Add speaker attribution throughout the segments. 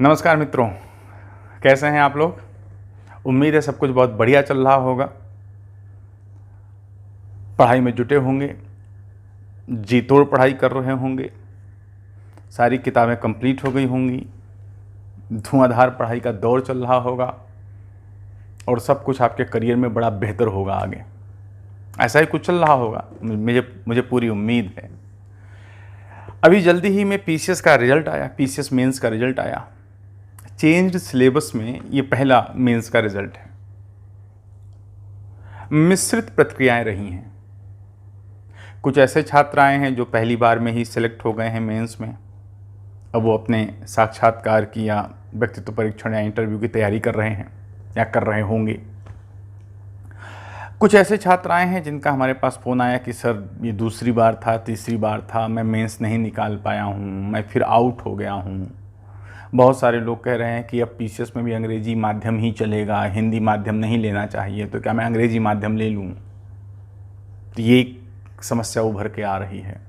Speaker 1: नमस्कार मित्रों, कैसे हैं आप लोग। उम्मीद है सब कुछ बहुत बढ़िया चल रहा होगा। पढ़ाई में जुटे होंगे, जी तोड़ पढ़ाई कर रहे होंगे, सारी किताबें कंप्लीट हो गई होंगी, धुआंधार पढ़ाई का दौर चल रहा होगा और सब कुछ आपके करियर में बड़ा बेहतर होगा आगे। ऐसा ही कुछ चल रहा होगा, मुझे पूरी उम्मीद है। अभी जल्दी ही में पीसीएस का रिजल्ट आया, पीसीएस मेंस का रिजल्ट आया। चेंज्ड सिलेबस में ये पहला मेंस का रिजल्ट है। मिश्रित प्रतिक्रियाएं रही हैं। कुछ ऐसे छात्र आए हैं जो पहली बार में ही सिलेक्ट हो गए हैं मेंस में, अब वो अपने साक्षात्कार की या व्यक्तित्व परीक्षण या इंटरव्यू की तैयारी कर रहे हैं या कर रहे होंगे। कुछ ऐसे छात्र आए हैं जिनका हमारे पास फ़ोन आया कि सर ये दूसरी बार था, तीसरी बार था, मैं मेंस नहीं निकाल पाया हूँ, मैं फिर आउट हो गया हूँ। बहुत सारे लोग कह रहे हैं कि अब पीसीएस में भी अंग्रेजी माध्यम ही चलेगा, हिंदी माध्यम नहीं लेना चाहिए, तो क्या मैं अंग्रेजी माध्यम ले लूँ। तो ये एक समस्या उभर के आ रही है।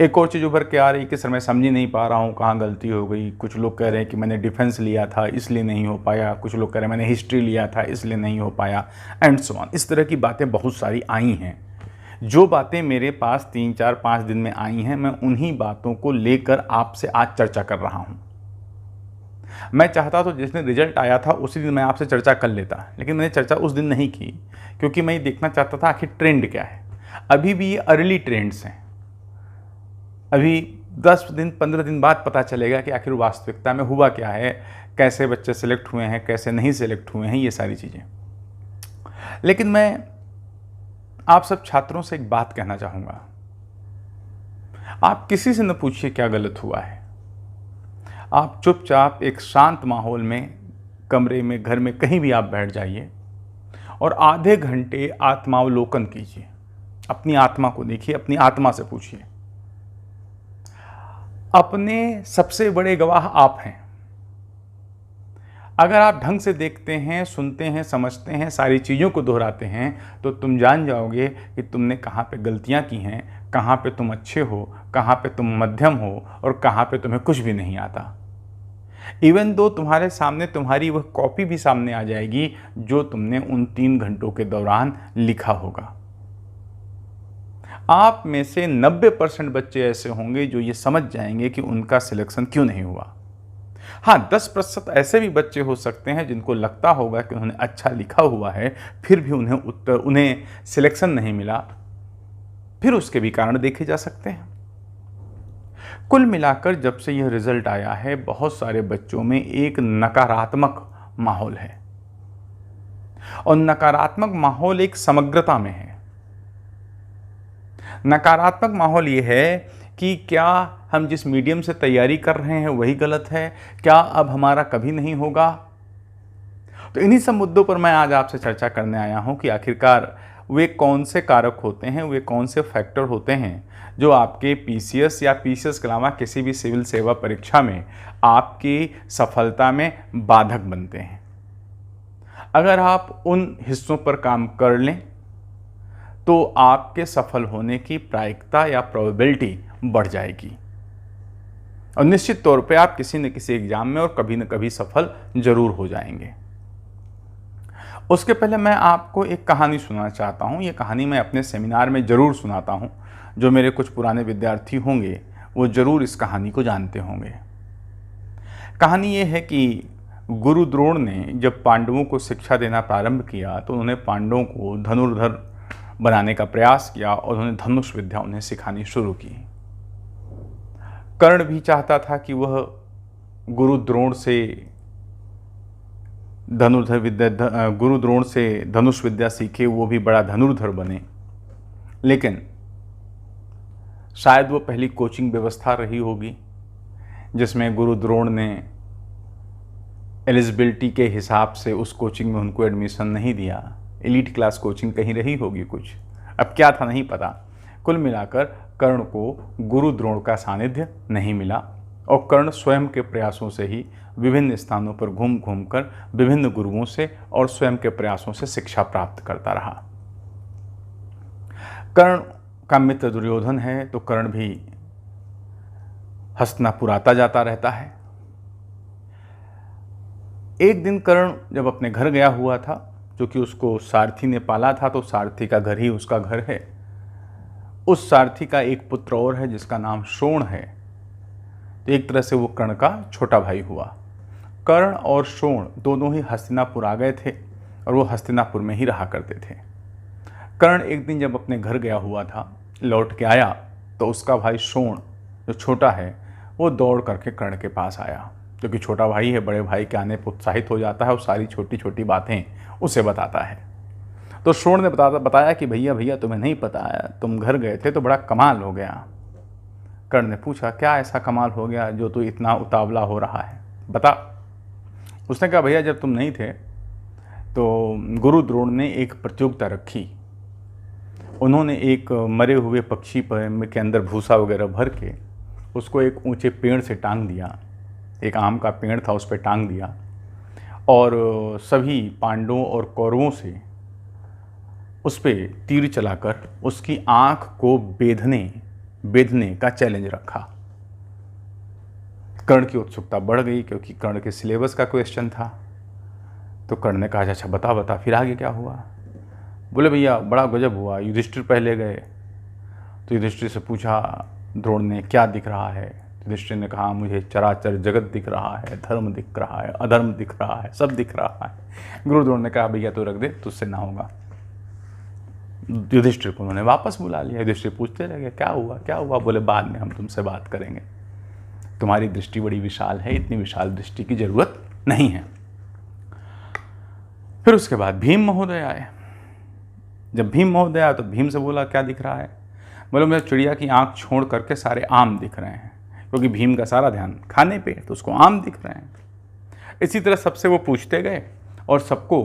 Speaker 1: एक और चीज़ उभर के आ रही है कि सर मैं समझ ही नहीं पा रहा हूँ कहाँ गलती हो गई। कुछ लोग कह रहे हैं कि मैंने डिफेंस लिया था इसलिए नहीं हो पाया, कुछ लोग कह रहे हैं मैंने हिस्ट्री लिया था इसलिए नहीं हो पाया, एंड सो ऑन। इस तरह की बातें बहुत सारी आई हैं। जो बातें मेरे पास 3, 4, 5 दिन में आई हैं, मैं उन्हीं बातों को लेकर आपसे आज चर्चा कर रहा हूँ। मैं चाहता तो जिस दिन रिजल्ट आया था उसी दिन मैं आपसे चर्चा कर लेता, लेकिन मैंने चर्चा उस दिन नहीं की क्योंकि मैं ये देखना चाहता था आखिर ट्रेंड क्या है। अभी भी ये अर्ली ट्रेंड्स हैं, अभी 10 दिन 15 दिन बाद पता चलेगा कि आखिर वास्तविकता में हुआ क्या है, कैसे बच्चे सिलेक्ट हुए हैं, कैसे नहीं सिलेक्ट हुए हैं, ये सारी चीज़ें। लेकिन मैं आप सब छात्रों से एक बात कहना चाहूँगा। आप किसी से न पूछिए क्या गलत हुआ है। आप चुपचाप एक शांत माहौल में, कमरे में, घर में, कहीं भी आप बैठ जाइए और आधे घंटे आत्मावलोकन कीजिए। अपनी आत्मा को देखिए, अपनी आत्मा से पूछिए। अपने सबसे बड़े गवाह आप हैं। अगर आप ढंग से देखते हैं, सुनते हैं, समझते हैं, सारी चीज़ों को दोहराते हैं, तो तुम जान जाओगे कि तुमने कहाँ पे गलतियाँ की हैं, कहाँ पे तुम अच्छे हो, कहाँ पे तुम मध्यम हो और कहाँ पे तुम्हें कुछ भी नहीं आता। इवन दो तुम्हारे सामने तुम्हारी वह कॉपी भी सामने आ जाएगी जो तुमने उन 3 घंटों के दौरान लिखा होगा। आप में से 90% बच्चे ऐसे होंगे जो ये समझ जाएंगे कि उनका सिलेक्शन क्यों नहीं हुआ। हाँ, 10% ऐसे भी बच्चे हो सकते हैं जिनको लगता होगा कि उन्होंने अच्छा लिखा हुआ है, फिर भी उन्हें सिलेक्शन नहीं मिला। फिर उसके भी कारण देखे जा सकते हैं। कुल मिलाकर जब से यह रिजल्ट आया है, बहुत सारे बच्चों में एक नकारात्मक माहौल है और नकारात्मक माहौल एक समग्रता में है। नकारात्मक माहौल ये है कि क्या हम जिस मीडियम से तैयारी कर रहे हैं वही गलत है, क्या अब हमारा कभी नहीं होगा। तो इन्हीं सब मुद्दों पर मैं आज आपसे चर्चा करने आया हूं कि आखिरकार वे कौन से कारक होते हैं, वे कौन से फैक्टर होते हैं जो आपके पीसीएस या पीसीएस के अलावा किसी भी सिविल सेवा परीक्षा में आपकी सफलता में बाधक बनते हैं। अगर आप उन हिस्सों पर काम कर लें तो आपके सफल होने की प्रायिकता या प्रोबेबिलिटी बढ़ जाएगी और निश्चित तौर पे आप किसी न किसी एग्जाम में और कभी न कभी सफल जरूर हो जाएंगे। उसके पहले मैं आपको एक कहानी सुनाना चाहता हूँ। ये कहानी मैं अपने सेमिनार में ज़रूर सुनाता हूँ। जो मेरे कुछ पुराने विद्यार्थी होंगे वो ज़रूर इस कहानी को जानते होंगे। कहानी ये है कि गुरु द्रोण ने जब पांडवों को शिक्षा देना प्रारंभ किया तो उन्होंने पांडवों को धनुर्धर बनाने का प्रयास किया और उन्होंने धनुष विद्या उन्हें सिखानी शुरू की। कर्ण भी चाहता था कि वह गुरु द्रोण से धनुष विद्या सीखे, वो भी बड़ा धनुर्धर बने। लेकिन शायद वो पहली कोचिंग व्यवस्था रही होगी जिसमें गुरु द्रोण ने एलिजिबिलिटी के हिसाब से उस कोचिंग में उनको एडमिशन नहीं दिया। एलीट क्लास कोचिंग कहीं रही होगी कुछ, अब क्या था नहीं पता। कुल मिलाकर कर्ण को गुरु द्रोण का सानिध्य नहीं मिला और कर्ण स्वयं के प्रयासों से ही विभिन्न स्थानों पर घूम घूम कर विभिन्न गुरुओं से और स्वयं के प्रयासों से शिक्षा प्राप्त करता रहा। कर्ण का मित्र दुर्योधन है तो कर्ण भी हस्तिनापुर आता जाता रहता है। एक दिन कर्ण जब अपने घर गया हुआ था, क्योंकि उसको सारथी ने पाला था तो सारथी का घर ही उसका घर है। उस सारथी का एक पुत्र और है जिसका नाम शोण है, तो एक तरह से वो कर्ण का छोटा भाई हुआ। कर्ण और शोण दोनों ही हस्तिनापुर आ गए थे और वो हस्तिनापुर में ही रहा करते थे। कर्ण एक दिन जब अपने घर गया हुआ था, लौट के आया तो उसका भाई शोण जो छोटा है वो दौड़ करके कर्ण के पास आया, क्योंकि छोटा भाई है, बड़े भाई के आने पर उत्साहित हो जाता है और सारी छोटी छोटी बातें उसे बताता है। तो शोण ने बताया कि भैया तुम्हें नहीं पता है, तुम घर गए थे तो बड़ा कमाल हो गया। कर्ण ने पूछा क्या ऐसा कमाल हो गया जो तू इतना उतावला हो रहा है, बता। उसने कहा भैया जब तुम नहीं थे तो गुरु द्रोण ने एक प्रतियोगिता रखी। उन्होंने एक मरे हुए पक्षी के अंदर भूसा वगैरह भर के उसको एक ऊंचे पेड़ से टांग दिया, एक आम का पेड़ था उस पर टांग दिया, और सभी पांडवों और कौरवों से उस पर तीर चलाकर उसकी आँख को बेधने का चैलेंज रखा। कर्ण की उत्सुकता बढ़ गई, क्योंकि कर्ण के सिलेबस का क्वेश्चन था। तो कर्ण ने कहा अच्छा बता फिर आगे क्या हुआ। बोले भैया बड़ा गजब हुआ। युधिष्ठिर पहले गए तो युधिष्ठिर से पूछा द्रोण ने क्या दिख रहा है। युधिष्ठिर ने कहा मुझे चराचर जगत दिख रहा है, धर्म दिख रहा है, अधर्म दिख रहा है, सब दिख रहा है। गुरु द्रोण ने कहा भैया तो रख दे, तुझसे ना होगा। युधिष्ठिर को उन्होंने वापस बुला लिया। युधिष्ठिर पूछते रह गए क्या हुआ। बोले बाद में हम तुमसे बात करेंगे, तुम्हारी दृष्टि बड़ी विशाल है, इतनी विशाल दृष्टि की जरूरत नहीं है। फिर उसके बाद भीम महोदय आए। जब भीम महोदय आया तो भीम से बोला क्या दिख रहा है। बोले मुझे चिड़िया की आंख छोड़ करके सारे आम दिख रहे हैं, क्योंकि भीम का सारा ध्यान खाने पे, तो उसको आम दिख रहे हैं। इसी तरह सबसे वो पूछते गए और सबको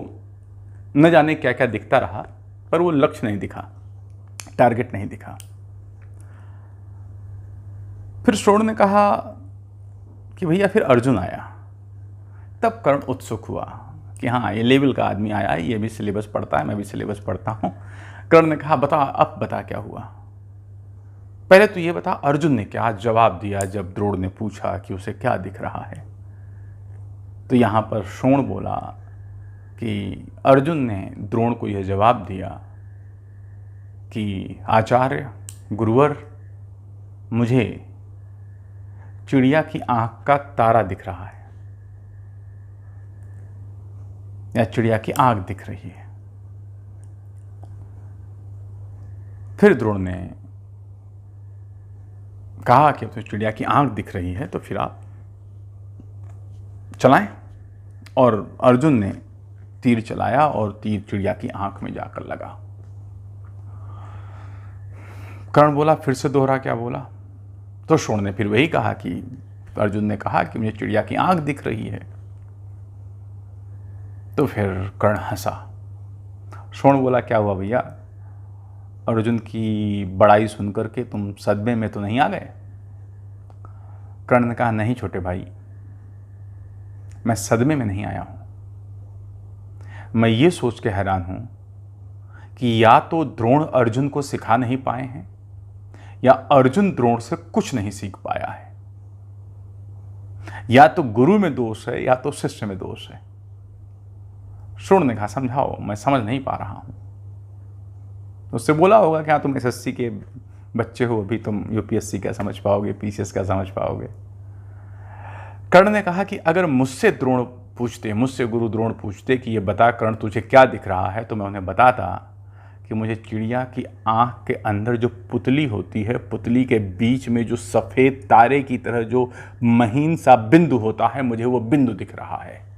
Speaker 1: न जाने क्या क्या दिखता रहा, पर वो लक्ष्य नहीं दिखा, टारगेट नहीं दिखा। फिर शोण ने कहा कि भैया फिर अर्जुन आया। तब कर्ण उत्सुक हुआ कि हाँ ये लेवल का आदमी आया है, ये भी सिलेबस पढ़ता है, मैं भी सिलेबस पढ़ता हूँ। कर्ण ने कहा बता क्या हुआ। पहले तो ये बता अर्जुन ने क्या जवाब दिया जब द्रोण ने पूछा कि उसे क्या दिख रहा है। तो यहाँ पर शोण बोला कि अर्जुन ने द्रोण को यह जवाब दिया कि आचार्य गुरुवर, मुझे चिड़िया की आंख का तारा दिख रहा है, या चिड़िया की आंख दिख रही है। फिर द्रोण ने कहा कि तो चिड़िया की आंख दिख रही है तो फिर आप चलाएं। और अर्जुन ने तीर चलाया और तीर चिड़िया की आंख में जाकर लगा। कर्ण बोला फिर से दोहरा क्या बोला। तो शोण ने फिर वही कहा कि अर्जुन ने कहा कि मुझे चिड़िया की आंख दिख रही है। तो फिर कर्ण हंसा। शोण बोला क्या हुआ भैया, अर्जुन की बड़ाई सुनकर के तुम सदमे में तो नहीं आ गए। कर्ण ने कहा नहीं छोटे भाई, मैं सदमे में नहीं आया हूं। मैं ये सोच के हैरान हूं कि या तो द्रोण अर्जुन को सिखा नहीं पाए हैं, या अर्जुन द्रोण से कुछ नहीं सीख पाया है। या तो गुरु में दोष है या तो शिष्य में दोष है। शोण ने कहा समझाओ, मैं समझ नहीं पा रहा हूं। उससे बोला होगा कि हाँ तुम एसएससी के बच्चे हो, अभी तुम यूपीएससी क्या समझ पाओगे, पीसीएस क्या समझ पाओगे। कर्ण ने कहा कि अगर मुझसे गुरु द्रोण पूछते कि ये बता कर्ण तुझे क्या दिख रहा है, तो मैं उन्हें बताता कि मुझे चिड़िया की आंख के अंदर जो पुतली होती है, पुतली के बीच में जो सफ़ेद तारे की तरह जो महीन सा बिंदु होता है, मुझे वो बिंदु दिख रहा है।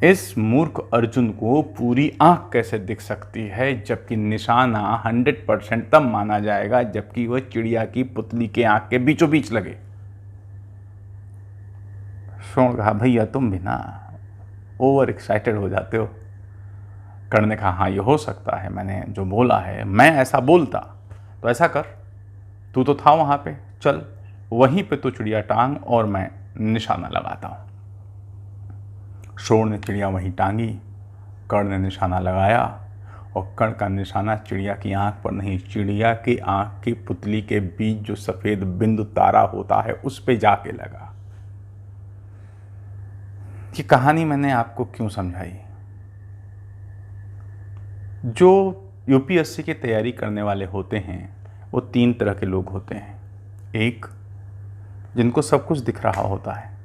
Speaker 1: इस मूर्ख अर्जुन को पूरी आंख कैसे दिख सकती है, जबकि निशाना 100% तब माना जाएगा जबकि वह चिड़िया की पुतली के आंख के बीचों बीच लगे। शोण कहा भैया तुम भी ना ओवर एक्साइटेड हो जाते हो। कर्ण ने कहा हाँ ये हो सकता है, मैंने जो बोला है, मैं ऐसा बोलता तो ऐसा कर, तू तो था वहां पे, चल वहीं पे तू चिड़िया टांग और मैं निशाना लगाता हूं। शोण ने चिड़िया वहीं टांगी, कर्ण ने निशाना लगाया और कण का निशाना चिड़िया की आंख पर नहीं, चिड़िया की आंख की पुतली के बीच जो सफेद बिंदु तारा होता है उस पे जाके लगा। ये कहानी मैंने आपको क्यों समझाई? जो यूपीएससी की तैयारी करने वाले होते हैं वो 3 तरह के लोग होते हैं। एक, जिनको सब कुछ दिख रहा होता है,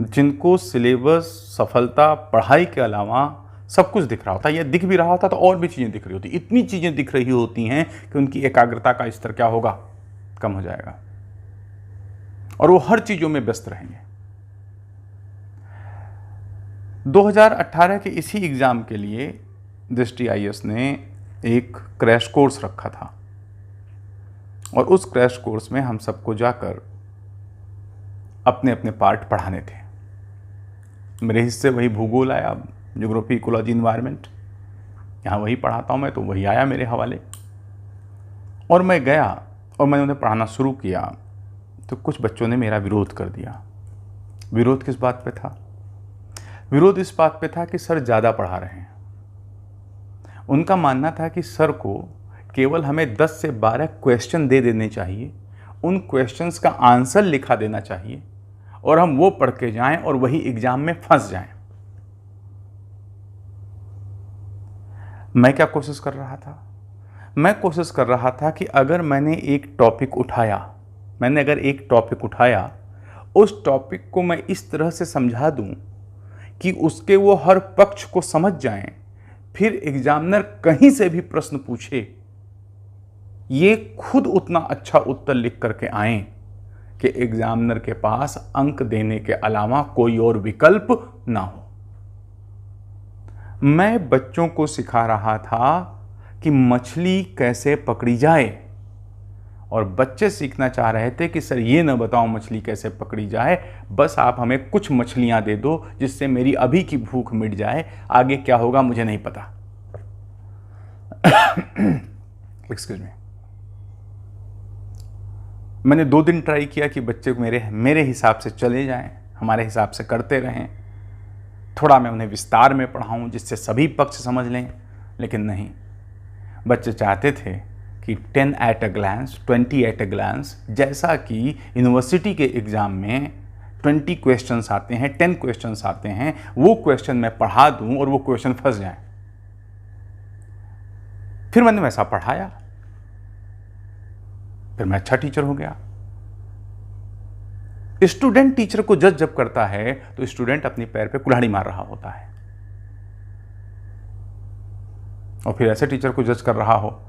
Speaker 1: जिनको सिलेबस, सफलता, पढ़ाई के अलावा सब कुछ दिख रहा होता है, या दिख भी रहा होता तो और भी चीज़ें दिख रही होती, इतनी चीज़ें दिख रही होती हैं कि उनकी एकाग्रता का स्तर क्या होगा, कम हो जाएगा और वो हर चीज़ों में व्यस्त रहेंगे। 2018 के इसी एग्ज़ाम के लिए दृष्टि आईएएस ने एक क्रैश कोर्स रखा था और उस क्रैश कोर्स में हम सबको जाकर अपने अपने पार्ट पढ़ाने थे। मेरे हिस्से वही भूगोल आया, ज्योग्राफी, इकोलॉजी, इन्वायरमेंट, यहाँ वही पढ़ाता हूँ मैं, तो वही आया मेरे हवाले। और मैं गया और मैंने उन्हें पढ़ाना शुरू किया तो कुछ बच्चों ने मेरा विरोध कर दिया। विरोध किस बात पे था? विरोध इस बात पे था कि सर ज़्यादा पढ़ा रहे हैं। उनका मानना था कि सर को केवल हमें 10 से 12 क्वेश्चन दे देने चाहिए, उन क्वेश्चंस का आंसर लिखा देना चाहिए और हम वो पढ़ के जाएं और वही एग्जाम में फंस जाएं। मैं क्या कोशिश कर रहा था? मैं कोशिश कर रहा था कि अगर मैंने एक टॉपिक उठाया, उस टॉपिक को मैं इस तरह से समझा दूं कि उसके वो हर पक्ष को समझ जाएं, फिर एग्जामिनर कहीं से भी प्रश्न पूछे ये खुद उतना अच्छा उत्तर लिख करके आए कि एग्जामिनर के पास अंक देने के अलावा कोई और विकल्प ना हो। मैं बच्चों को सिखा रहा था कि मछली कैसे पकड़ी जाए और बच्चे सीखना चाह रहे थे कि सर ये ना बताओ मछली कैसे पकड़ी जाए, बस आप हमें कुछ मछलियां दे दो जिससे मेरी अभी की भूख मिट जाए, आगे क्या होगा मुझे नहीं पता। Excuse me. मैंने 2 दिन ट्राई किया कि बच्चे मेरे हिसाब से चले जाएं, हमारे हिसाब से करते रहें, थोड़ा मैं उन्हें विस्तार में पढ़ाऊं जिससे सभी पक्ष समझ लें, लेकिन नहीं। बच्चे चाहते थे कि 10 at a glance, 20 at a glance, जैसा कि यूनिवर्सिटी के एग्ज़ाम में 20 क्वेश्चंस आते हैं, 10 क्वेश्चंस आते हैं, वो क्वेश्चन मैं पढ़ा दूं और वो क्वेश्चन फंस जाएं। फिर मैंने वैसा पढ़ाया, फिर मैं अच्छा टीचर हो गया। स्टूडेंट टीचर को जज जब करता है तो स्टूडेंट अपने पैर पे कुल्हाड़ी मार रहा होता है, और फिर ऐसे टीचर को जज कर रहा हो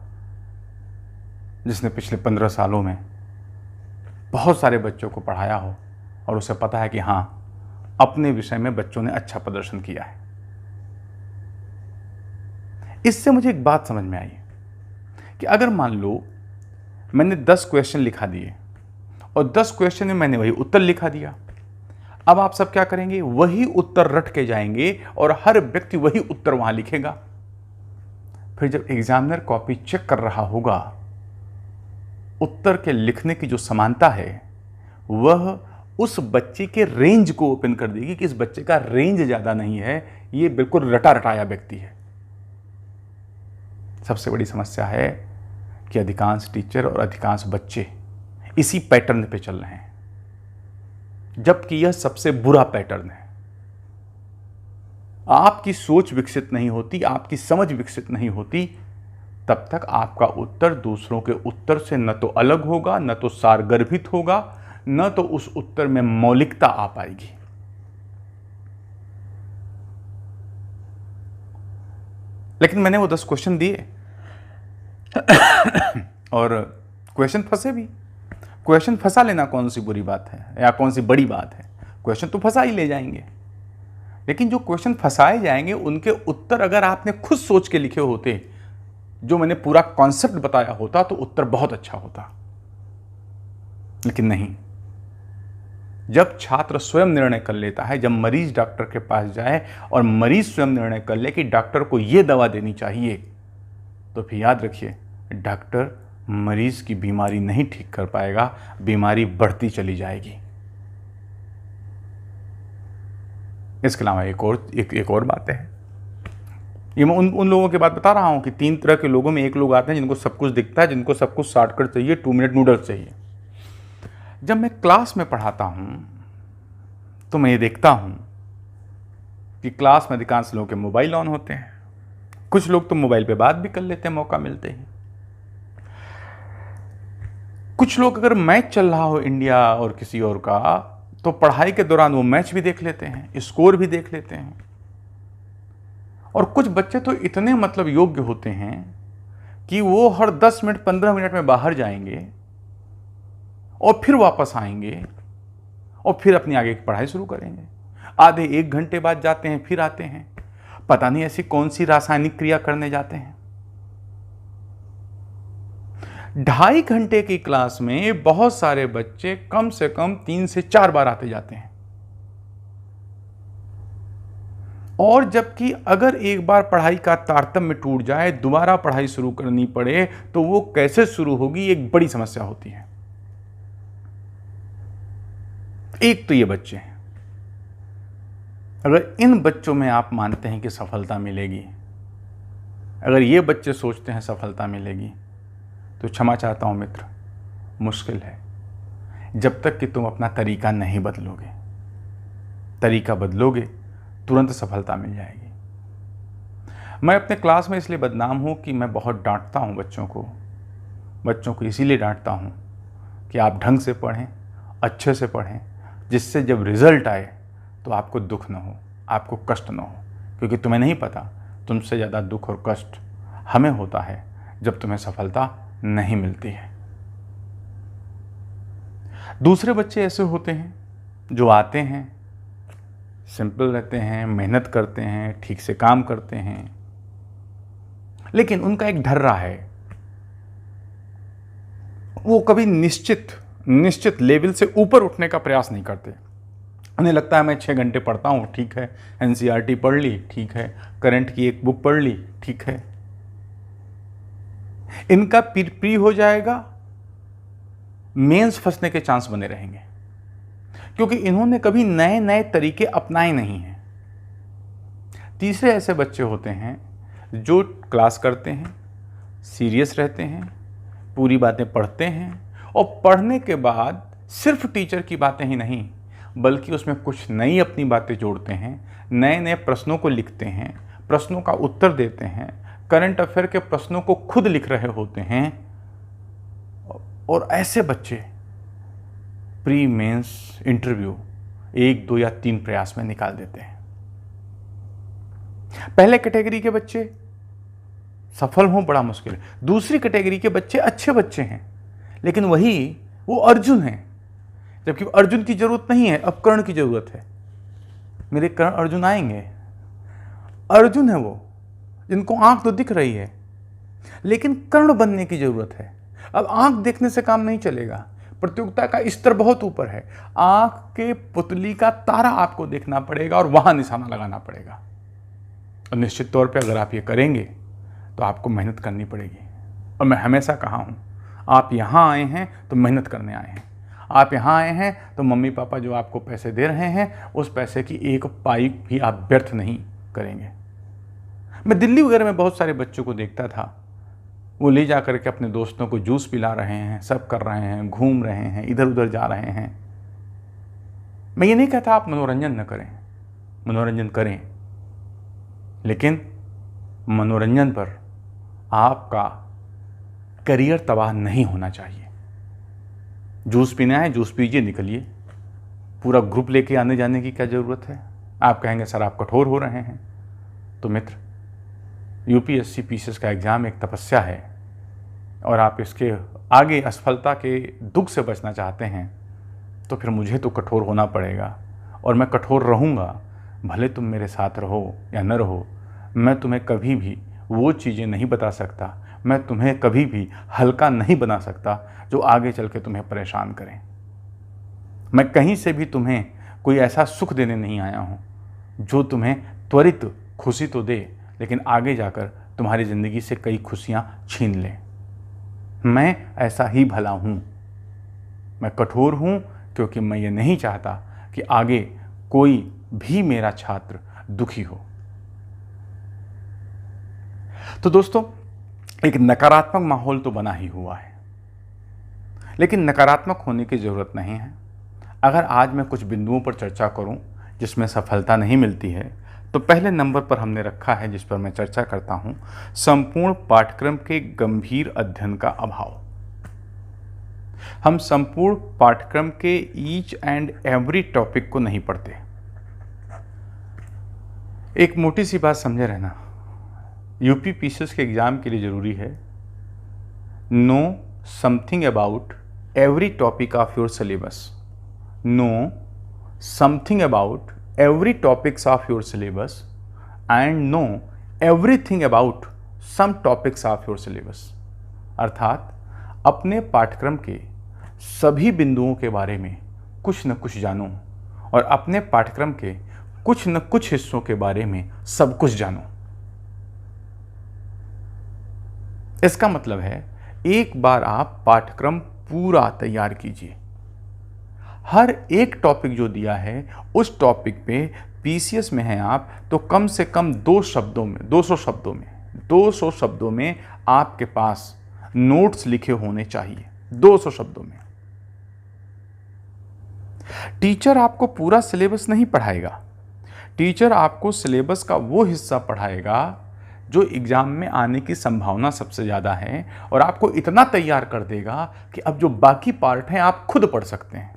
Speaker 1: जिसने पिछले 15 सालों में बहुत सारे बच्चों को पढ़ाया हो और उसे पता है कि हाँ, अपने विषय में बच्चों ने अच्छा प्रदर्शन किया है। इससे मुझे एक बात समझ में आई कि अगर मान लो मैंने 10 क्वेश्चन लिखा दिए और 10 क्वेश्चन में मैंने वही उत्तर लिखा दिया, अब आप सब क्या करेंगे? वही उत्तर रट के जाएंगे और हर व्यक्ति वही उत्तर वहां लिखेगा। फिर जब एग्जामिनर कॉपी चेक कर रहा होगा, उत्तर के लिखने की जो समानता है वह उस बच्चे के रेंज को ओपन कर देगी कि इस बच्चे का रेंज ज्यादा नहीं है, ये बिल्कुल रटा रटाया व्यक्ति है। सबसे बड़ी समस्या है कि अधिकांश टीचर और अधिकांश बच्चे इसी पैटर्न पे चल रहे हैं, जबकि यह सबसे बुरा पैटर्न है। आपकी सोच विकसित नहीं होती, आपकी समझ विकसित नहीं होती, तब तक आपका उत्तर दूसरों के उत्तर से न तो अलग होगा, न तो सारगर्भित होगा, न तो उस उत्तर में मौलिकता आ पाएगी। लेकिन मैंने वो 10 क्वेश्चन दिए और क्वेश्चन फंसे भी। क्वेश्चन फंसा लेना कौन सी बुरी बात है या कौन सी बड़ी बात है? क्वेश्चन तो फंसा ही ले जाएंगे, लेकिन जो क्वेश्चन फंसाए जाएंगे उनके उत्तर अगर आपने खुद सोच के लिखे होते, जो मैंने पूरा कॉन्सेप्ट बताया होता, तो उत्तर बहुत अच्छा होता। लेकिन नहीं, जब छात्र स्वयं निर्णय कर लेता है, जब मरीज डॉक्टर के पास जाए और मरीज स्वयं निर्णय कर ले कि डॉक्टर को यह दवा देनी चाहिए, तो फिर याद रखिए डॉक्टर मरीज की बीमारी नहीं ठीक कर पाएगा, बीमारी बढ़ती चली जाएगी। इसके अलावा एक और बात है, ये मैं उन लोगों की बात बता रहा हूँ कि 3 तरह के लोगों में एक लोग आते हैं जिनको सब कुछ दिखता है, जिनको सब कुछ शॉर्टकट चाहिए, 2 मिनट नूडल्स चाहिए। जब मैं क्लास में पढ़ाता हूँ तो मैं ये देखता हूँ कि क्लास में अधिकांश लोगों के मोबाइल ऑन होते हैं। कुछ लोग तो मोबाइल पे बात भी कर लेते हैं मौका मिलते ही। कुछ लोग अगर मैच चल रहा हो इंडिया और किसी और का, तो पढ़ाई के दौरान वो मैच भी देख लेते हैं, स्कोर भी देख लेते हैं। और कुछ बच्चे तो इतने मतलब योग्य होते हैं कि वो हर 10 मिनट 15 मिनट में बाहर जाएंगे और फिर वापस आएंगे और फिर अपनी आगे की पढ़ाई शुरू करेंगे। आधे 1 घंटे बाद जाते हैं, फिर आते हैं, पता नहीं ऐसी कौन सी रासायनिक क्रिया करने जाते हैं। 2.5 घंटे की क्लास में बहुत सारे बच्चे कम से कम 3 से 4 बार आते जाते हैं। और जबकि अगर एक बार पढ़ाई का तारतम्य टूट जाए, दोबारा पढ़ाई शुरू करनी पड़े, तो वो कैसे शुरू होगी, एक बड़ी समस्या होती है। एक तो ये बच्चे हैं। अगर इन बच्चों में आप मानते हैं कि सफलता मिलेगी, अगर ये बच्चे सोचते हैं सफलता मिलेगी, तो क्षमा चाहता हूं मित्र, मुश्किल है। जब तक कि तुम अपना तरीका नहीं बदलोगे। तरीका बदलोगे, तुरंत सफलता मिल जाएगी। मैं अपने क्लास में इसलिए बदनाम हूं कि मैं बहुत डांटता हूं बच्चों को इसीलिए डांटता हूं कि आप ढंग से पढ़ें, अच्छे से पढ़ें, जिससे जब रिजल्ट आए तो आपको दुख न हो, आपको कष्ट न हो। क्योंकि तुम्हें नहीं पता, तुमसे ज़्यादा दुख और कष्ट हमें होता है जब तुम्हें सफलता नहीं मिलती है। दूसरे बच्चे ऐसे होते हैं जो आते हैं, सिंपल रहते हैं, मेहनत करते हैं, ठीक से काम करते हैं, लेकिन उनका एक ढर्रा है। वो कभी निश्चित लेवल से ऊपर उठने का प्रयास नहीं करते। उन्हें लगता है मैं 6 घंटे पढ़ता हूँ, ठीक है, एनसीईआरटी पढ़ ली, ठीक है, करंट की एक बुक पढ़ ली, ठीक है, इनका प्री हो जाएगा, मेंस फंसने के चांस बने रहेंगे, क्योंकि इन्होंने कभी नए नए तरीके अपनाए नहीं हैं। तीसरे ऐसे बच्चे होते हैं जो क्लास करते हैं, सीरियस रहते हैं, पूरी बातें पढ़ते हैं, और पढ़ने के बाद सिर्फ टीचर की बातें ही नहीं, बल्कि उसमें कुछ नई अपनी बातें जोड़ते हैं, नए नए प्रश्नों को लिखते हैं, प्रश्नों का उत्तर देते हैं, करंट अफेयर के प्रश्नों को खुद लिख रहे होते हैं। और ऐसे बच्चे प्री मेंस इंटरव्यू 1, 2 या 3 प्रयास में निकाल देते हैं। पहले कैटेगरी के बच्चे सफल हों बड़ा मुश्किल है। दूसरी कैटेगरी के बच्चे अच्छे बच्चे हैं, लेकिन वो अर्जुन हैं, जबकि अर्जुन की जरूरत नहीं है, अब कर्ण की जरूरत है। मेरे कर्ण अर्जुन आएंगे। अर्जुन है वो जिनको आंख तो दिख रही है, लेकिन कर्ण बनने की जरूरत है। अब आंख देखने से काम नहीं चलेगा, प्रतियोगिता का स्तर बहुत ऊपर है। आंख के पुतली का तारा आपको देखना पड़ेगा और वहां निशाना लगाना पड़ेगा। और निश्चित तौर पे अगर आप ये करेंगे तो आपको मेहनत करनी पड़ेगी। और मैं हमेशा कहा हूँ, आप यहाँ आए हैं तो मेहनत करने आए हैं। आप यहाँ आए हैं तो मम्मी पापा जो आपको पैसे दे रहे हैं, उस पैसे की एक पाई भी आप व्यर्थ नहीं करेंगे। मैं दिल्ली वगैरह में बहुत सारे बच्चों को देखता था, वो ले जा करके अपने दोस्तों को जूस पिला रहे हैं, सब कर रहे हैं, घूम रहे हैं, इधर उधर जा रहे हैं। मैं ये नहीं कहता आप मनोरंजन न करें, मनोरंजन करें, लेकिन मनोरंजन पर आपका करियर तबाह नहीं होना चाहिए। जूस पीना है, जूस पीजिए, निकलिए। पूरा ग्रुप लेके आने जाने की क्या ज़रूरत है? आप कहेंगे सर आप कठोर हो रहे हैं। तो मित्र, यूपीएससी पीसीएस का एग्ज़ाम एक तपस्या है, और आप इसके आगे असफलता के दुख से बचना चाहते हैं तो फिर मुझे तो कठोर होना पड़ेगा, और मैं कठोर रहूँगा। भले तुम मेरे साथ रहो या न रहो, मैं तुम्हें कभी भी वो चीज़ें नहीं बता सकता, मैं तुम्हें कभी भी हल्का नहीं बना सकता जो आगे चल के तुम्हें परेशान करें। मैं कहीं से भी तुम्हें कोई ऐसा सुख देने नहीं आया हूँ जो तुम्हें त्वरित खुशी तो दे, लेकिन आगे जाकर तुम्हारी ज़िंदगी से कई खुशियाँ छीन ले। मैं ऐसा ही भला हूँ। मैं कठोर हूँ क्योंकि मैं ये नहीं चाहता कि आगे कोई भी मेरा छात्र दुखी हो। तो दोस्तों, एक नकारात्मक माहौल तो बना ही हुआ है, लेकिन नकारात्मक होने की ज़रूरत नहीं है। अगर आज मैं कुछ बिंदुओं पर चर्चा करूं जिसमें सफलता नहीं मिलती है, तो पहले नंबर पर हमने रखा है, जिस पर मैं चर्चा करता हूं, संपूर्ण पाठ्यक्रम के गंभीर अध्ययन का अभाव। हम संपूर्ण पाठ्यक्रम के ईच एंड एवरी टॉपिक को नहीं पढ़ते। एक मोटी सी बात समझे रहना, यूपी पीसीएस के एग्जाम के लिए ज़रूरी है know something about every topic of your syllabus. Know something about every topics of your syllabus and know everything about some topics of your syllabus. अर्थात अपने पाठ्यक्रम के सभी बिंदुओं के बारे में कुछ न कुछ जानो और अपने पाठ्यक्रम के कुछ न कुछ हिस्सों के बारे में सब कुछ जानो। इसका मतलब है, एक बार आप पाठ्यक्रम पूरा तैयार कीजिए। हर एक टॉपिक जो दिया है उस टॉपिक पे पीसीएस में हैं आप, तो कम से कम 200 शब्दों में आपके पास नोट्स लिखे होने चाहिए। 200 शब्दों में। टीचर आपको पूरा सिलेबस नहीं पढ़ाएगा, टीचर आपको सिलेबस का वो हिस्सा पढ़ाएगा जो एग्जाम में आने की संभावना सबसे ज़्यादा है, और आपको इतना तैयार कर देगा कि अब जो बाकी पार्ट हैं आप खुद पढ़ सकते हैं।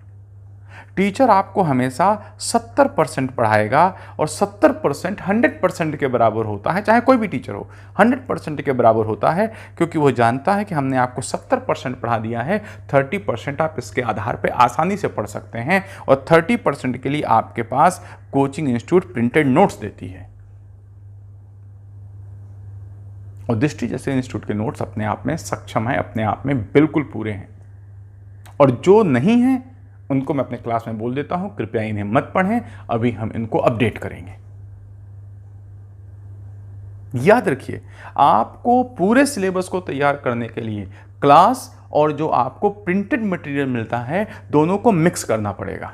Speaker 1: टीचर आपको हमेशा 70% पढ़ाएगा, और 70% 100% के बराबर होता है, चाहे कोई भी टीचर हो, 100% के बराबर होता है, क्योंकि वो जानता है कि हमने आपको 70% पढ़ा दिया है, 30% आप इसके आधार पर आसानी से पढ़ सकते हैं, और 30% के लिए आपके पास कोचिंग इंस्टीट्यूट प्रिंटेड नोट्स देती है। और दृष्टि जैसे इंस्टीट्यूट के नोट्स अपने आप में सक्षम है, अपने आप में बिल्कुल पूरे हैं, और जो नहीं है उनको मैं अपने क्लास में बोल देता हूं, कृपया इन्हें मत पढ़ें, अभी हम इनको अपडेट करेंगे। याद रखिए, आपको पूरे सिलेबस को तैयार करने के लिए क्लास और जो आपको प्रिंटेड मटेरियल मिलता है, दोनों को मिक्स करना पड़ेगा।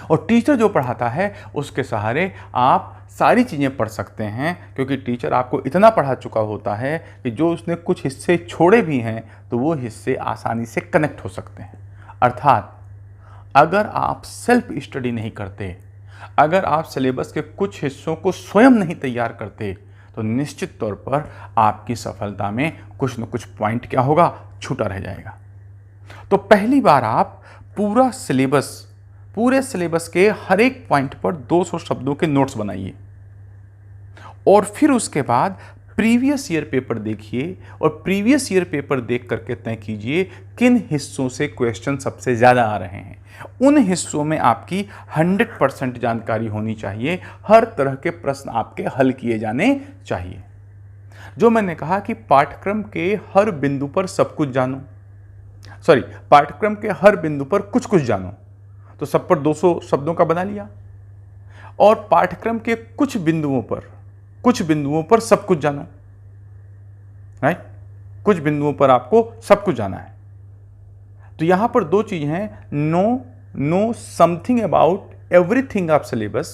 Speaker 1: और टीचर जो पढ़ाता है उसके सहारे आप सारी चीज़ें पढ़ सकते हैं, क्योंकि टीचर आपको इतना पढ़ा चुका होता है कि जो उसने कुछ हिस्से छोड़े भी हैं तो वो हिस्से आसानी से कनेक्ट हो सकते हैं। अर्थात अगर आप सेल्फ स्टडी नहीं करते, अगर आप सिलेबस के कुछ हिस्सों को स्वयं नहीं तैयार करते, तो निश्चित तौर पर आपकी सफलता में कुछ न कुछ पॉइंट क्या होगा, छूटा रह जाएगा। तो पहली बार आप पूरे सिलेबस के हर एक पॉइंट पर 200 शब्दों के नोट्स बनाइए, और फिर उसके बाद प्रीवियस ईयर पेपर देखिए, और प्रीवियस ईयर पेपर देख करके तय कीजिए किन हिस्सों से क्वेश्चन सबसे ज़्यादा आ रहे हैं। उन हिस्सों में आपकी 100% जानकारी होनी चाहिए, हर तरह के प्रश्न आपके हल किए जाने चाहिए। जो मैंने कहा कि पाठ्यक्रम के हर बिंदु पर सब कुछ जानो, पाठ्यक्रम के हर बिंदु पर कुछ कुछ जानो, तो सब पर 200 शब्दों का बना लिया, और पाठ्यक्रम के कुछ बिंदुओं पर सब कुछ जानो, राइट? कुछ बिंदुओं पर आपको सब कुछ जाना है। तो यहां पर दो चीजें हैं, no something about everything of syllabus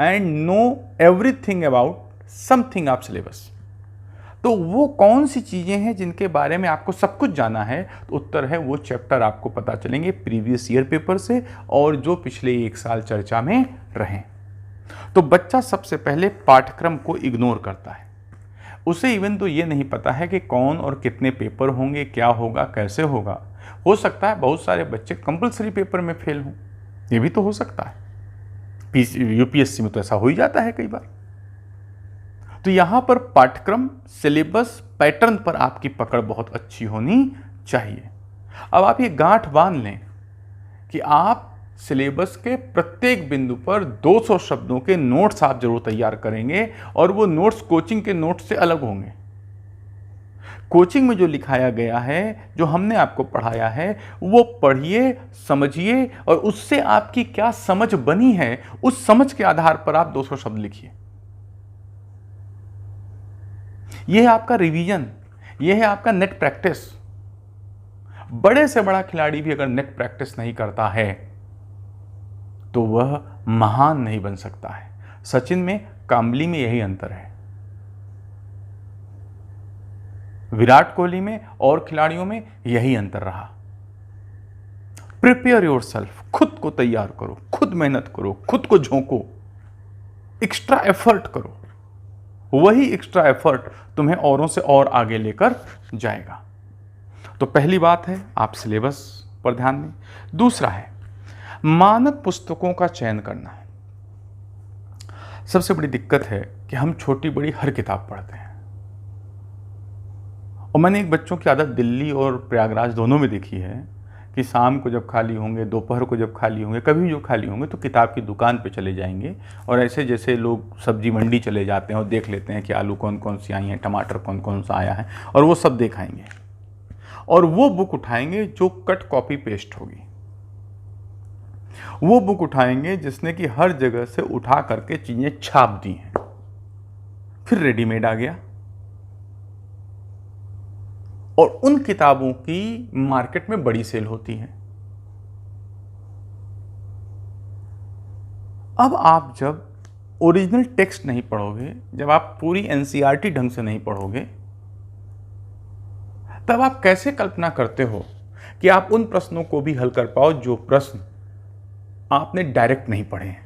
Speaker 1: and know everything about something of syllabus. तो वो कौन सी चीजें हैं जिनके बारे में आपको सब कुछ जाना है? तो उत्तर है, वो चैप्टर आपको पता चलेंगे प्रीवियस ईयर पेपर से, और जो पिछले 1 साल चर्चा में रहे। तो बच्चा सबसे पहले पाठ्यक्रम को इग्नोर करता है, उसे इवन तो ये नहीं पता है कि कौन और कितने पेपर होंगे, क्या होगा, कैसे होगा। हो सकता है बहुत सारे बच्चे कंपलसरी पेपर में फेल हों, ये भी तो हो सकता है। यूपीएससी में तो ऐसा हो ही जाता है कई बार। तो यहां पर पाठ्यक्रम, सिलेबस, पैटर्न पर आपकी पकड़ बहुत अच्छी होनी चाहिए। अब आप ये गांठ बांध लें कि आप सिलेबस के प्रत्येक बिंदु पर 200 शब्दों के नोट्स आप जरूर तैयार करेंगे, और वो नोट्स कोचिंग के नोट्स से अलग होंगे। कोचिंग में जो लिखाया गया है, जो हमने आपको पढ़ाया है, वो पढ़िए, समझिए, और उससे आपकी क्या समझ बनी है, उस समझ के आधार पर आप 200 शब्द लिखिए। यह है आपका रिवीजन, यह है आपका नेट प्रैक्टिस। बड़े से बड़ा खिलाड़ी भी अगर नेट प्रैक्टिस नहीं करता है तो वह महान नहीं बन सकता है। सचिन में, काम्बली में यही अंतर है। विराट कोहली में और खिलाड़ियों में यही अंतर रहा। प्रिपेयर योरसेल्फ, खुद को तैयार करो, खुद मेहनत करो, खुद को झोंको, एक्स्ट्रा एफर्ट करो। वही एक्स्ट्रा एफर्ट तुम्हें औरों से और आगे लेकर जाएगा। तो पहली बात है आप सिलेबस पर ध्यान दें। दूसरा है मानक पुस्तकों का चयन करना। सबसे बड़ी दिक्कत है कि हम छोटी बड़ी हर किताब पढ़ते हैं, और मैंने एक बच्चों की आदत दिल्ली और प्रयागराज दोनों में देखी है कि शाम को जब खाली होंगे, दोपहर को जब खाली होंगे, कभी जो खाली होंगे तो किताब की दुकान पे चले जाएंगे, और ऐसे जैसे लोग सब्जी मंडी चले जाते हैं और देख लेते हैं कि आलू कौन कौन सी आई हैं, टमाटर कौन कौन सा आया है, और वो सब दिखाएंगे, और वो बुक उठाएंगे जो कट कॉपी पेस्ट होगी। वो बुक उठाएंगे जिसने कि हर जगह से उठा करके चीजें छाप दी हैं। फिर रेडीमेड आ गया, और उन किताबों की मार्केट में बड़ी सेल होती है। अब आप जब ओरिजिनल टेक्स्ट नहीं पढ़ोगे, जब आप पूरी एनसीईआरटी ढंग से नहीं पढ़ोगे, तब आप कैसे कल्पना करते हो कि आप उन प्रश्नों को भी हल कर पाओ जो प्रश्न आपने डायरेक्ट नहीं पढ़े हैं?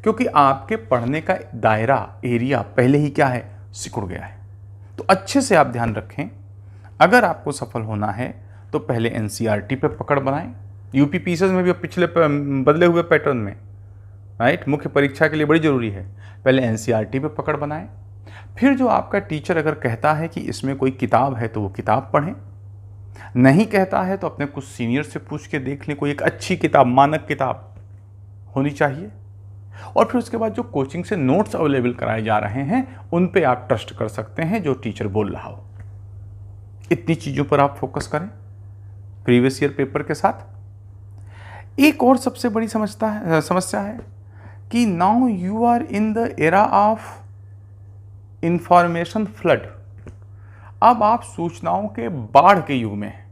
Speaker 1: क्योंकि आपके पढ़ने का दायरा, एरिया पहले ही क्या है, सिकुड़ गया है। तो अच्छे से आप ध्यान रखें, अगर आपको सफल होना है तो पहले एनसीईआरटी पे पकड़ बनाएं। यूपी पीसीएस में भी पिछले बदले हुए पैटर्न में, राइट, मुख्य परीक्षा के लिए बड़ी जरूरी है, पहले एनसीईआरटी पे पकड़ बनाएं। फिर जो आपका टीचर अगर कहता है कि इसमें कोई किताब है तो वो किताब पढ़ें, नहीं कहता है तो अपने कुछ सीनियर से पूछ के देख लें, कोई एक अच्छी किताब, मानक किताब होनी चाहिए। और फिर उसके बाद जो कोचिंग से नोट्स अवेलेबल कराए जा रहे हैं उन पे आप ट्रस्ट कर सकते हैं, जो टीचर बोल रहा हो। इतनी चीजों पर आप फोकस करें प्रीवियस ईयर पेपर के साथ। एक और सबसे बड़ी समस्या है कि now you are in the era of information flood. अब आप सूचनाओं के बाढ़ के युग में हैं।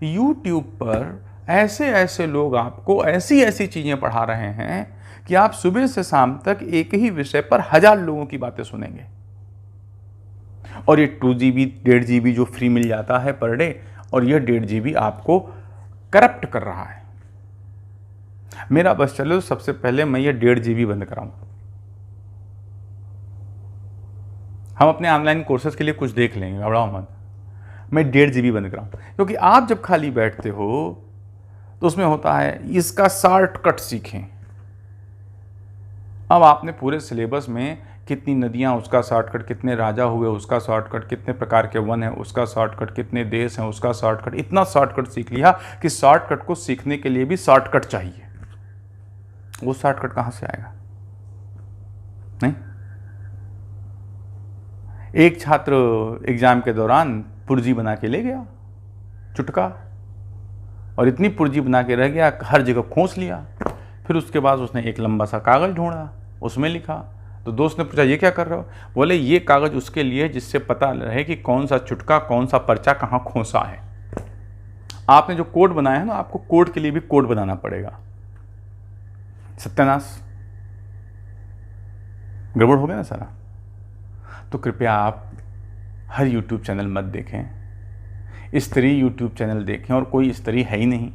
Speaker 1: यूट्यूब पर ऐसे ऐसे लोग आपको ऐसी ऐसी चीजें पढ़ा रहे हैं कि आप सुबह से शाम तक एक ही विषय पर 1000 लोगों की बातें सुनेंगे। और ये 2 GB 1.5 GB जो फ्री मिल जाता है पर डे, और यह 1.5 GB आपको करप्ट कर रहा है। मेरा बस चले तो सबसे पहले मैं ये 1.5 GB बंद कराऊं। हम अपने ऑनलाइन कोर्सेज के लिए कुछ देख लेंगे, घबराओ मत। मैं 1.5 GB बंद कराऊं, क्योंकि आप जब खाली बैठते हो तो उसमें होता है इसका शॉर्टकट सीखें। अब आपने पूरे सिलेबस में कितनी नदियां, उसका शॉर्टकट, कितने राजा हुए उसका शॉर्टकट, कितने प्रकार के वन है उसका शॉर्टकट, कितने देश हैं उसका शॉर्टकट, इतना शॉर्टकट सीख लिया कि शॉर्टकट को सीखने के लिए भी शॉर्टकट चाहिए। वो शॉर्टकट कहां से आएगा? नहीं। एक छात्र एग्जाम के दौरान पुर्जी बना के ले गया, चुटका, और इतनी पुर्जी बना के रह गया, हर जगह खोस लिया। फिर उसके बाद उसने एक लंबा सा कागज ढूंढा, उसमें लिखा। तो दोस्त ने पूछा ये क्या कर रहे हो? बोले ये कागज उसके लिए जिससे पता रहे कि कौन सा चुटका, कौन सा पर्चा कहाँ खोसा है। आपने जो कोड बनाया है ना, आपको कोड के लिए भी कोड बनाना पड़ेगा। सत्यानाश, गड़बड़ हो गया ना सारा। तो कृपया आप हर YouTube चैनल मत देखें, स्तरीय YouTube चैनल देखें, और कोई स्तरीय है ही नहीं।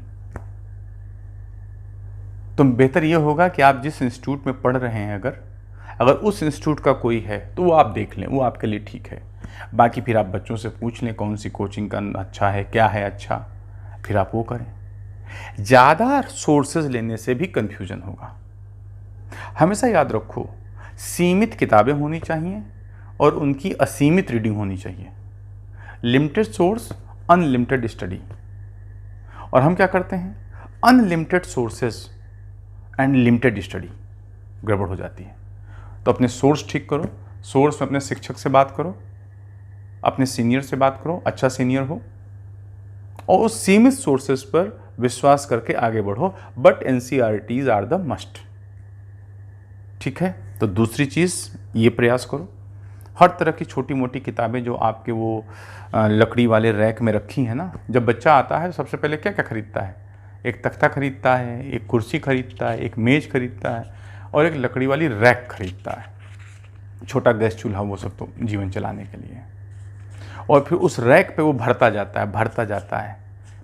Speaker 1: तो बेहतर यह होगा कि आप जिस इंस्टीट्यूट में पढ़ रहे हैं, अगर उस इंस्टीट्यूट का कोई है तो वो आप देख लें, वो आपके लिए ठीक है। बाकी फिर आप बच्चों से पूछ लें कौन सी कोचिंग का अच्छा है, क्या है अच्छा, फिर आप वो करें। ज़्यादा सोर्सेज लेने से भी कन्फ्यूजन होगा। हमेशा याद रखो, सीमित किताबें होनी चाहिए और उनकी असीमित रीडिंग होनी चाहिए। Limited source, unlimited study. और हम क्या करते हैं, unlimited sources and limited study, गड़बड़ हो जाती है। तो अपने सोर्स ठीक करो, सोर्स में अपने शिक्षक से बात करो, अपने सीनियर से बात करो, अच्छा सीनियर हो, और उस सीमित सोर्सेज पर विश्वास करके आगे बढ़ो। But NCERTs are the must. ठीक है। तो दूसरी चीज़ ये प्रयास करो, हर तरह की छोटी मोटी किताबें जो आपके वो लकड़ी वाले रैक में रखी हैं ना, जब बच्चा आता है सबसे पहले क्या क्या खरीदता है? एक तख्ता खरीदता है, एक कुर्सी खरीदता है, एक मेज खरीदता है, और एक लकड़ी वाली रैक खरीदता है, छोटा गैस चूल्हा, वो सब तो जीवन चलाने के लिए। और फिर उस रैक पे वो भरता जाता है।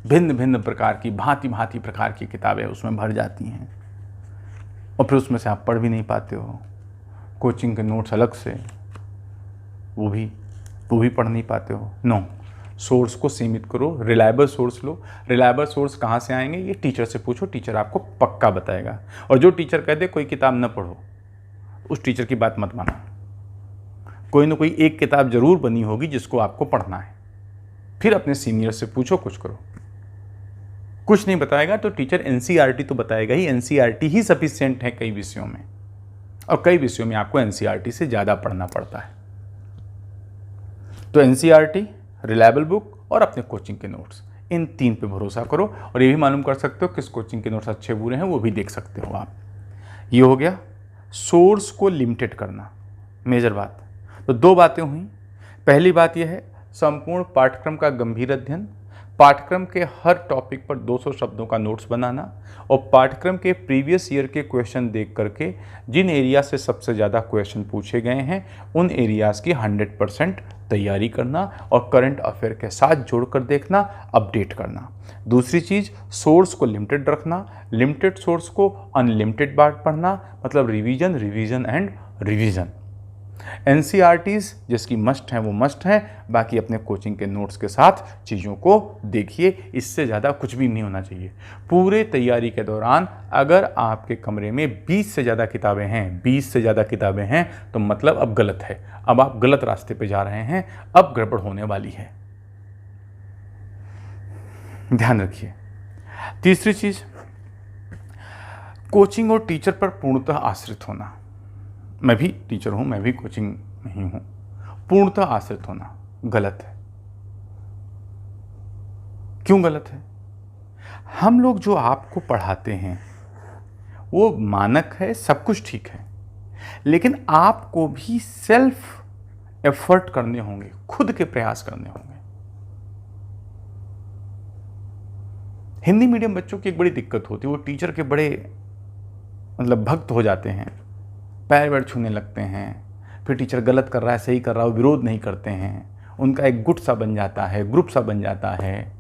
Speaker 1: भिन्न भिन्न प्रकार की, भांति भांति प्रकार की किताबें उसमें भर जाती हैं, और फिर उसमें से आप पढ़ भी नहीं पाते हो। कोचिंग के नोट्स अलग से, वो भी पढ़ नहीं पाते हो। नो, सोर्स को सीमित करो, रिलायबल सोर्स लो। रिलायबल सोर्स कहाँ से आएंगे? ये टीचर से पूछो, टीचर आपको पक्का बताएगा। और जो टीचर कह दे कोई किताब न पढ़ो, उस टीचर की बात मत मानो। कोई ना कोई एक किताब जरूर बनी होगी जिसको आपको पढ़ना है। फिर अपने सीनियर से पूछो, कुछ करो। कुछ नहीं बताएगा तो टीचर एनसीईआरटी तो बताएगा ही। एनसीईआरटी ही सफिशिएंट है कई विषयों में, और कई विषयों में आपको एनसीईआरटी से ज़्यादा पढ़ना पड़ता है। तो एनसीईआरटी, रिलायबल बुक और अपने कोचिंग के नोट्स, इन 3 पे भरोसा करो। और ये भी मालूम कर सकते हो किस कोचिंग के नोट्स अच्छे बुरे हैं, वो भी देख सकते हो आप। ये हो गया सोर्स को लिमिटेड करना, मेजर बात। तो 2 बातें हुई। पहली बात यह है संपूर्ण पाठ्यक्रम का गंभीर अध्ययन, पाठ्यक्रम के हर टॉपिक पर 200 शब्दों का नोट्स बनाना, और पाठ्यक्रम के प्रीवियस ईयर के क्वेश्चन देख करके जिन एरिया से सबसे ज़्यादा क्वेश्चन पूछे गए हैं उन एरियाज़ की 100% तैयारी करना, और करंट अफेयर के साथ जोड़कर देखना, अपडेट करना। दूसरी चीज़, सोर्स को लिमिटेड रखना, लिमिटेड सोर्स को अनलिमिटेड बार पढ़ना, मतलब revision revision and revision. NCERTs जिसकी मस्ट हैं वो मस्ट हैं, बाकी अपने कोचिंग के नोट्स के साथ चीज़ों को देखिए। इससे ज़्यादा कुछ भी नहीं होना चाहिए। पूरे तैयारी के दौरान अगर आपके कमरे में 20 से ज़्यादा किताबें हैं, 20 से ज़्यादा किताबें हैं, तो मतलब अब गलत है, अब आप गलत रास्ते पे जा रहे हैं, अब गड़बड़ होने वाली है। ध्यान रखिए। तीसरी चीज़, कोचिंग और टीचर पर पूर्णतः आश्रित होना। मैं भी टीचर हूं, मैं भी कोचिंग नहीं हूं। पूर्णतः आश्रित होना गलत है। क्यों गलत है? हम लोग जो आपको पढ़ाते हैं वो मानक है, सब कुछ ठीक है, लेकिन आपको भी सेल्फ एफर्ट करने होंगे, खुद के प्रयास करने होंगे। हिंदी मीडियम बच्चों की एक बड़ी दिक्कत होती है, वो टीचर के बड़े मतलब भक्त हो जाते हैं, पैर वैर छूने लगते हैं। फिर टीचर गलत कर रहा है, सही कर रहा है, विरोध नहीं करते हैं। उनका एक गुट सा बन जाता है, ग्रुप सा बन जाता है।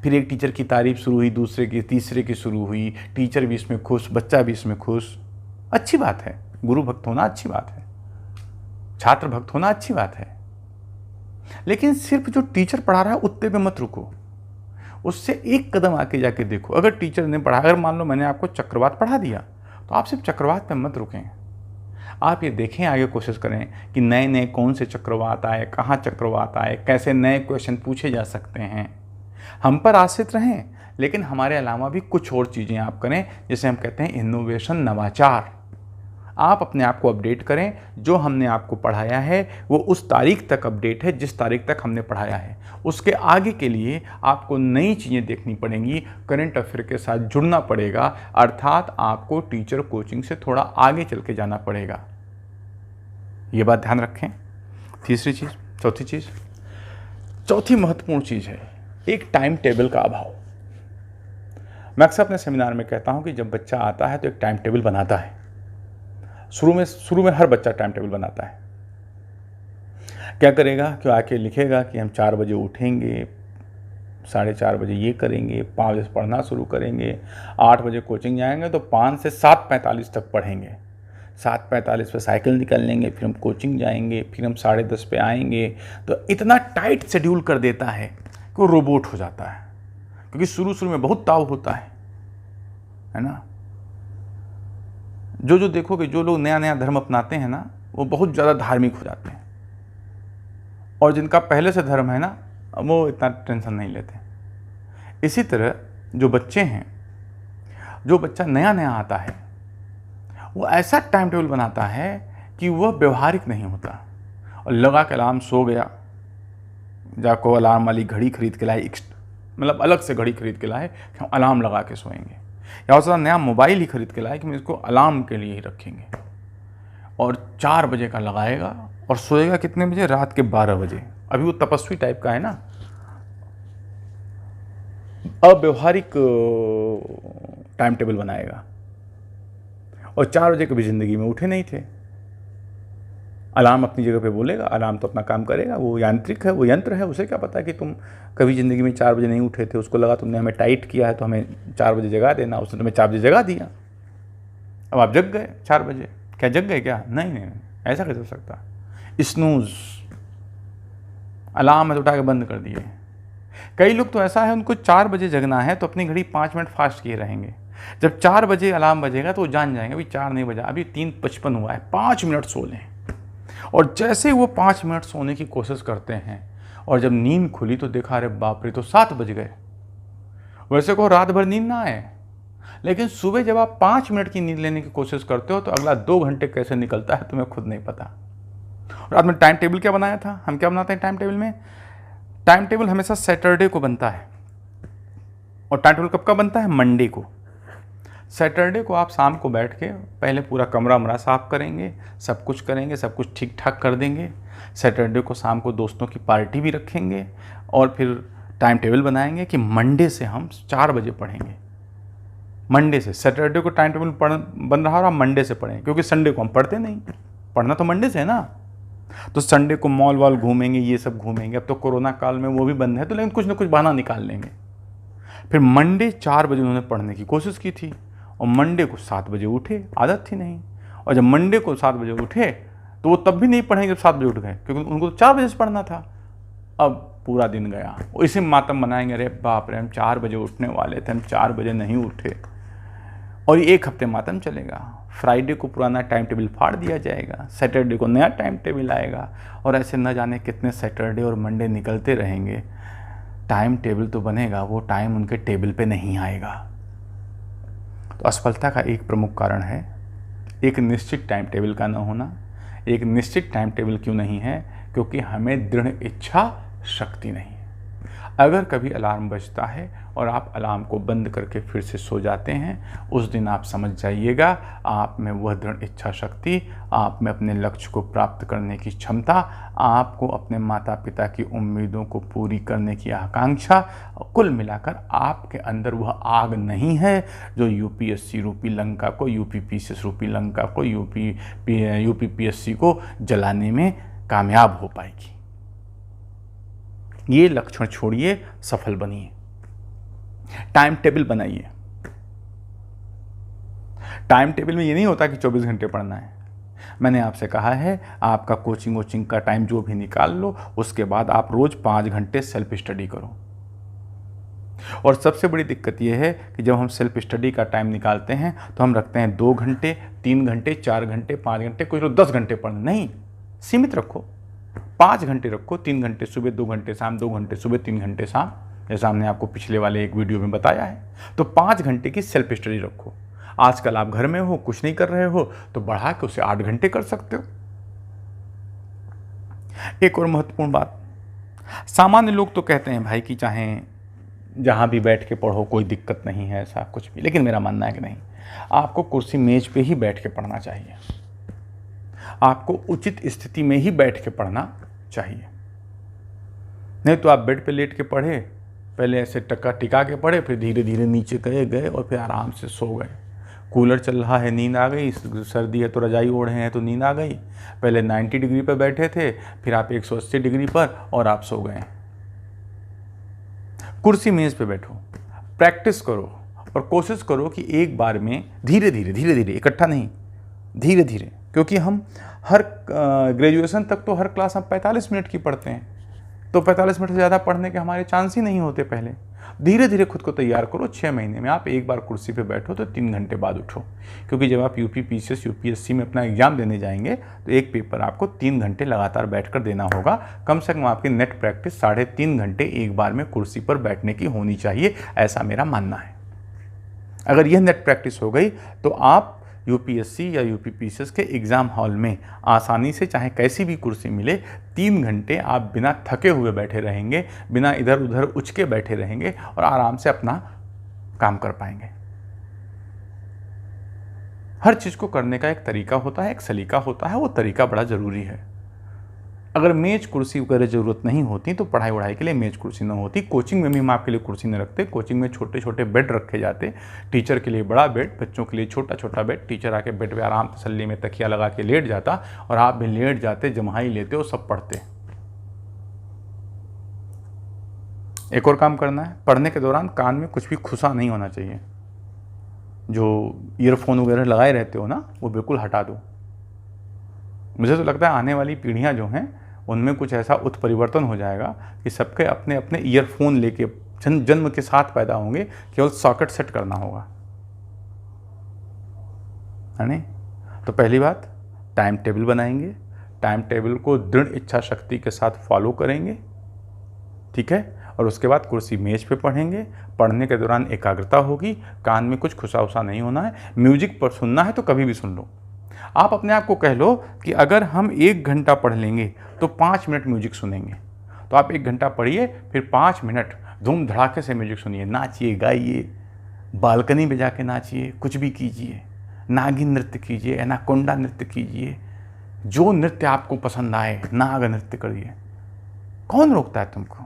Speaker 1: फिर एक टीचर की तारीफ शुरू हुई, दूसरे की, तीसरे की शुरू हुई, टीचर भी इसमें खुश, बच्चा भी इसमें खुश। अच्छी बात है, गुरु भक्त होना अच्छी बात है, छात्र भक्त होना अच्छी बात है, लेकिन सिर्फ जो टीचर पढ़ा रहा है उतने पे मत रुको, उससे एक कदम आके जाके देखो। अगर टीचर ने पढ़ा, अगर मान लो मैंने आपको चक्रवात पढ़ा दिया, तो आप सिर्फ चक्रवात पे मत रुकें। आप ये देखें, आगे कोशिश करें कि नए नए कौन से चक्रवात आए, कहाँ चक्रवात आए, कैसे नए क्वेश्चन पूछे जा सकते हैं। हम पर आश्रित रहें, लेकिन हमारे अलावा भी कुछ और चीज़ें आप करें, जिसे हम कहते हैं इनोवेशन, नवाचार। आप अपने आप को अपडेट करें। जो हमने आपको पढ़ाया है वो उस तारीख तक अपडेट है जिस तारीख तक हमने पढ़ाया है। उसके आगे के लिए आपको नई चीज़ें देखनी पड़ेंगी, करंट अफेयर के साथ जुड़ना पड़ेगा, अर्थात आपको टीचर कोचिंग से थोड़ा आगे चल के जाना पड़ेगा। ये बात ध्यान रखें। तीसरी चीज़, चौथी महत्वपूर्ण चीज़ है एक टाइम टेबल का अभाव। मैं अक्सर अपने सेमिनार में कहता हूं कि जब बच्चा आता है तो एक टाइम टेबल बनाता है। शुरू में हर बच्चा टाइम टेबल बनाता है। क्या करेगा कि आके लिखेगा कि हम 4 बजे उठेंगे, 4:30 बजे ये करेंगे, 5 बजे पढ़ना शुरू करेंगे, 8 बजे कोचिंग जाएंगे तो 5 से 7:45 तक पढ़ेंगे, 7:45 पे साइकिल निकल लेंगे, फिर हम कोचिंग जाएंगे, फिर हम 10:30 पे आएंगे। तो इतना टाइट शेड्यूल कर देता है कि वो रोबोट हो जाता है, क्योंकि शुरू में बहुत ताव होता है ना। जो देखोगे, जो लोग नया नया धर्म अपनाते हैं ना, वो बहुत ज़्यादा धार्मिक हो जाते हैं, और जिनका पहले से धर्म है ना, वो इतना टेंशन नहीं लेते। इसी तरह जो बच्चे हैं, जो बच्चा नया नया आता है, वो ऐसा टाइम टेबल बनाता है कि वह व्यवहारिक नहीं होता। और लगा के अलार्म सो गया, जाको अलार्म वाली घड़ी खरीद के लाए, मतलब अलग से घड़ी खरीद के लाए कि हम अलार्म लगा के सोएंगे, या उसका नया मोबाइल ही खरीद के लाए कि हम इसको अलार्म के लिए ही रखेंगे, और 4 बजे का लगाएगा और सोएगा कितने बजे? रात के 12 बजे। अभी वो तपस्वी टाइप का है ना, अव्यवहारिक टाइम टेबल बनाएगा, और 4 बजे कभी ज़िंदगी में उठे नहीं थे। अलार्म अपनी जगह पे बोलेगा, अलार्म तो अपना काम करेगा, वो यांत्रिक है, वो यंत्र है, उसे क्या पता कि तुम कभी ज़िंदगी में 4 बजे नहीं उठे थे, उसको लगा तुमने हमें टाइट किया है तो हमें 4 बजे जगा देना, उसने तुम्हें 4 बजे जगा दिया, अब आप जग गए 4 बजे। क्या जग गए क्या? नहीं नहीं नहीं, ऐसा कैसे हो सकता? स्नूज, अलार्म है तो उठा के बंद कर दिए। कई लोग तो ऐसा है, उनको 4 बजे जगना है तो अपनी घड़ी 5 मिनट फास्ट किए रहेंगे। जब 4 बजे अलार्म बजेगा तो वो जान जाएंगे अभी 4 नहीं बजा, अभी 3:55 हुआ है, 5 मिनट सो लें। और जैसे वो 5 मिनट सोने की कोशिश करते हैं और जब नींद खुली तो देखा अरे बाप रे, तो 7 बज गए। वैसे को रात भर नींद ना आए, लेकिन सुबह जब आप 5 मिनट की नींद लेने की कोशिश करते हो तो अगला 2 घंटे कैसे निकलता है तुम्हें खुद नहीं पता। और आज में टाइम टेबल क्या बनाया था, हम क्या बनाते हैं टाइम टेबल में? टाइम टेबल हमेशा सैटरडे को बनता है। और टाइम टेबल कब का बनता है? मंडे को। सैटरडे को आप शाम को बैठ के पहले पूरा कमरा वमरा साफ़ करेंगे, सब कुछ करेंगे, सब कुछ ठीक ठाक कर देंगे। सैटरडे को शाम को दोस्तों की पार्टी भी रखेंगे और फिर टाइम टेबल बनाएंगे कि मंडे से हम 4 बजे पढ़ेंगे। मंडे से सैटरडे को टाइम टेबल बन रहा और आप मंडे से पढ़ें, क्योंकि संडे को हम पढ़ते नहीं, पढ़ना तो मंडे से है ना। तो संडे को मॉल वॉल घूमेंगे, ये सब घूमेंगे। अब तो कोरोना काल में वो भी बंद है तो लेकिन कुछ ना कुछ बहाना निकाल लेंगे। फिर मंडे 4 बजे उन्होंने पढ़ने की कोशिश की थी और मंडे को 7 बजे उठे, आदत थी नहीं। और जब मंडे को 7 बजे उठे तो वो तब भी नहीं पढ़ेंगे जब 7 बजे उठ गए, क्योंकि उनको तो 4 बजे से पढ़ना था। अब पूरा दिन गया, इसी मातम मनाएंगे, अरे बाप रे हम 4 बजे उठने वाले थे, हम 4 बजे नहीं उठे। और ये 1 हफ्ते मातम चलेगा। फ्राइडे को पुराना टाइम टेबल फाड़ दिया जाएगा, सैटरडे को नया टाइम टेबल आएगा और ऐसे न जाने कितने सैटरडे और मंडे निकलते रहेंगे। टाइम टेबल तो बनेगा, वो टाइम उनके टेबल पे नहीं आएगा। तो असफलता का एक प्रमुख कारण है एक निश्चित टाइम टेबल का न होना। एक निश्चित टाइम टेबल क्यों नहीं है? क्योंकि हमें दृढ़ इच्छा शक्ति नहीं है। अगर कभी अलार्म बजता है और आप अलार्म को बंद करके फिर से सो जाते हैं, उस दिन आप समझ जाइएगा आप में वह दृढ़ इच्छा शक्ति, आप में अपने लक्ष्य को प्राप्त करने की क्षमता, आपको अपने माता पिता की उम्मीदों को पूरी करने की आकांक्षा, कुल मिलाकर आपके अंदर वह आग नहीं है जो यूपीएससी रूपी लंका को, यूपीपीसीएस रूपी लंका को, यूपीपीएससी को जलाने में कामयाब हो पाएगी। ये लक्षण छोड़िए, सफल बनिए। टाइम टेबल बनाइए। टाइम टेबल में ये नहीं होता कि 24 घंटे पढ़ना है। मैंने आपसे कहा है आपका कोचिंग का टाइम जो भी निकाल लो, उसके बाद आप रोज 5 घंटे सेल्फ स्टडी करो। और सबसे बड़ी दिक्कत यह है कि जब हम सेल्फ स्टडी का टाइम निकालते हैं तो हम रखते हैं 2 घंटे, 3 घंटे, 4 घंटे, 5 घंटे, कुछ लोग 10 घंटे पढ़ने। नहीं, सीमित रखो। 5 घंटे रखो, 3 घंटे सुबह, 2 घंटे शाम, 2 घंटे सुबह, 3 घंटे शाम, जैसा हमने आपको पिछले वाले एक वीडियो में बताया है। तो 5 घंटे की सेल्फ स्टडी रखो। आजकल आप घर में हो, कुछ नहीं कर रहे हो, तो बढ़ा के उसे 8 घंटे कर सकते हो। एक और महत्वपूर्ण बात, सामान्य लोग तो कहते हैं भाई कि चाहे जहाँ भी बैठ के पढ़ो कोई दिक्कत नहीं है, ऐसा कुछ भी, लेकिन मेरा मानना है कि नहीं, आपको कुर्सी मेज पे ही बैठ के पढ़ना चाहिए। आपको उचित स्थिति में ही बैठ के पढ़ना चाहिए। नहीं तो आप बेड पे लेट के पढ़े, पहले ऐसे टिका के पढ़े, फिर धीरे धीरे नीचे गए और फिर आराम से सो गए। कूलर चल रहा है, नींद आ गई, सर्दी है तो रजाई ओढ़े हैं तो नींद आ गई। पहले 90 डिग्री पर बैठे थे, फिर आप 180 डिग्री पर और आप सो गए। कुर्सी मेज पे बैठो, प्रैक्टिस करो और कोशिश करो कि एक बार में धीरे धीरे, इकट्ठा नहीं, धीरे धीरे, क्योंकि हम हर ग्रेजुएशन तक तो हर क्लास हम 45 मिनट की पढ़ते हैं, तो 45 मिनट से ज़्यादा पढ़ने के हमारे चांस ही नहीं होते। पहले धीरे धीरे खुद को तैयार करो। 6 महीने में आप एक बार कुर्सी पे बैठो तो 3 घंटे बाद उठो, क्योंकि जब आप यूपीपीसीएस यूपीएससी में अपना एग्जाम देने जाएंगे तो एक पेपर आपको 3 घंटे लगातार बैठकर देना होगा। कम से कम आपकी नेट प्रैक्टिस 3.5 घंटे एक बार में कुर्सी पर बैठने की होनी चाहिए, ऐसा मेरा मानना है। अगर यह नेट प्रैक्टिस हो गई तो आप यूपीएससी या यूपीपीसीएस के एग्ज़ाम हॉल में आसानी से, चाहे कैसी भी कुर्सी मिले, 3 घंटे आप बिना थके हुए बैठे रहेंगे, बिना इधर उधर उचके बैठे रहेंगे और आराम से अपना काम कर पाएंगे। हर चीज़ को करने का एक तरीका होता है, एक सलीका होता है, वो तरीका बड़ा ज़रूरी है। अगर मेज कुर्सी वगैरह ज़रूरत नहीं होती तो पढ़ाई वढ़ाई के लिए मेज कुर्सी ना होती। कोचिंग में भी हम आपके लिए कुर्सी नहीं रखते। कोचिंग में छोटे छोटे बेड रखे जाते, टीचर के लिए बड़ा बेड, बच्चों के लिए छोटा छोटा बेड। टीचर आके बेड पे आराम तसल्ली में तकिया लगा के लेट जाता और आप भी लेट जाते, जम्हाई लेते और सब पढ़ते। एक और काम करना है, पढ़ने के दौरान कान में कुछ भी खुशा नहीं होना चाहिए। जो ईयरफोन वगैरह लगाए रहते हो ना, वो बिल्कुल हटा दो। मुझे तो लगता है आने वाली पीढ़ियाँ जो हैं उनमें कुछ ऐसा उत्परिवर्तन हो जाएगा कि सबके अपने अपने ईयरफोन लेके जन्म के साथ पैदा होंगे, केवल सॉकेट सेट करना होगा, है नहीं? तो पहली बात, टाइम टेबल बनाएंगे, टाइम टेबल को दृढ़ इच्छा शक्ति के साथ फॉलो करेंगे, ठीक है? और उसके बाद कुर्सी मेज पे पढ़ेंगे। पढ़ने के दौरान एकाग्रता होगी, कान में कुछ खुशा उसा नहीं होना है। म्यूजिक पर सुनना है तो कभी भी सुन लो। आप अपने आप को कह लो कि अगर हम 1 घंटा पढ़ लेंगे तो 5 मिनट म्यूजिक सुनेंगे। तो आप 1 घंटा पढ़िए, फिर 5 मिनट धूम धड़ाके से म्यूजिक सुनिए, नाचिए, गाइए, बालकनी में जाके नाचिए, कुछ भी कीजिए, नागिन नृत्य कीजिए, एनाकोंडा नृत्य कीजिए, जो नृत्य आपको पसंद आए, नाग नृत्य करिए। कौन रोकता है तुमको?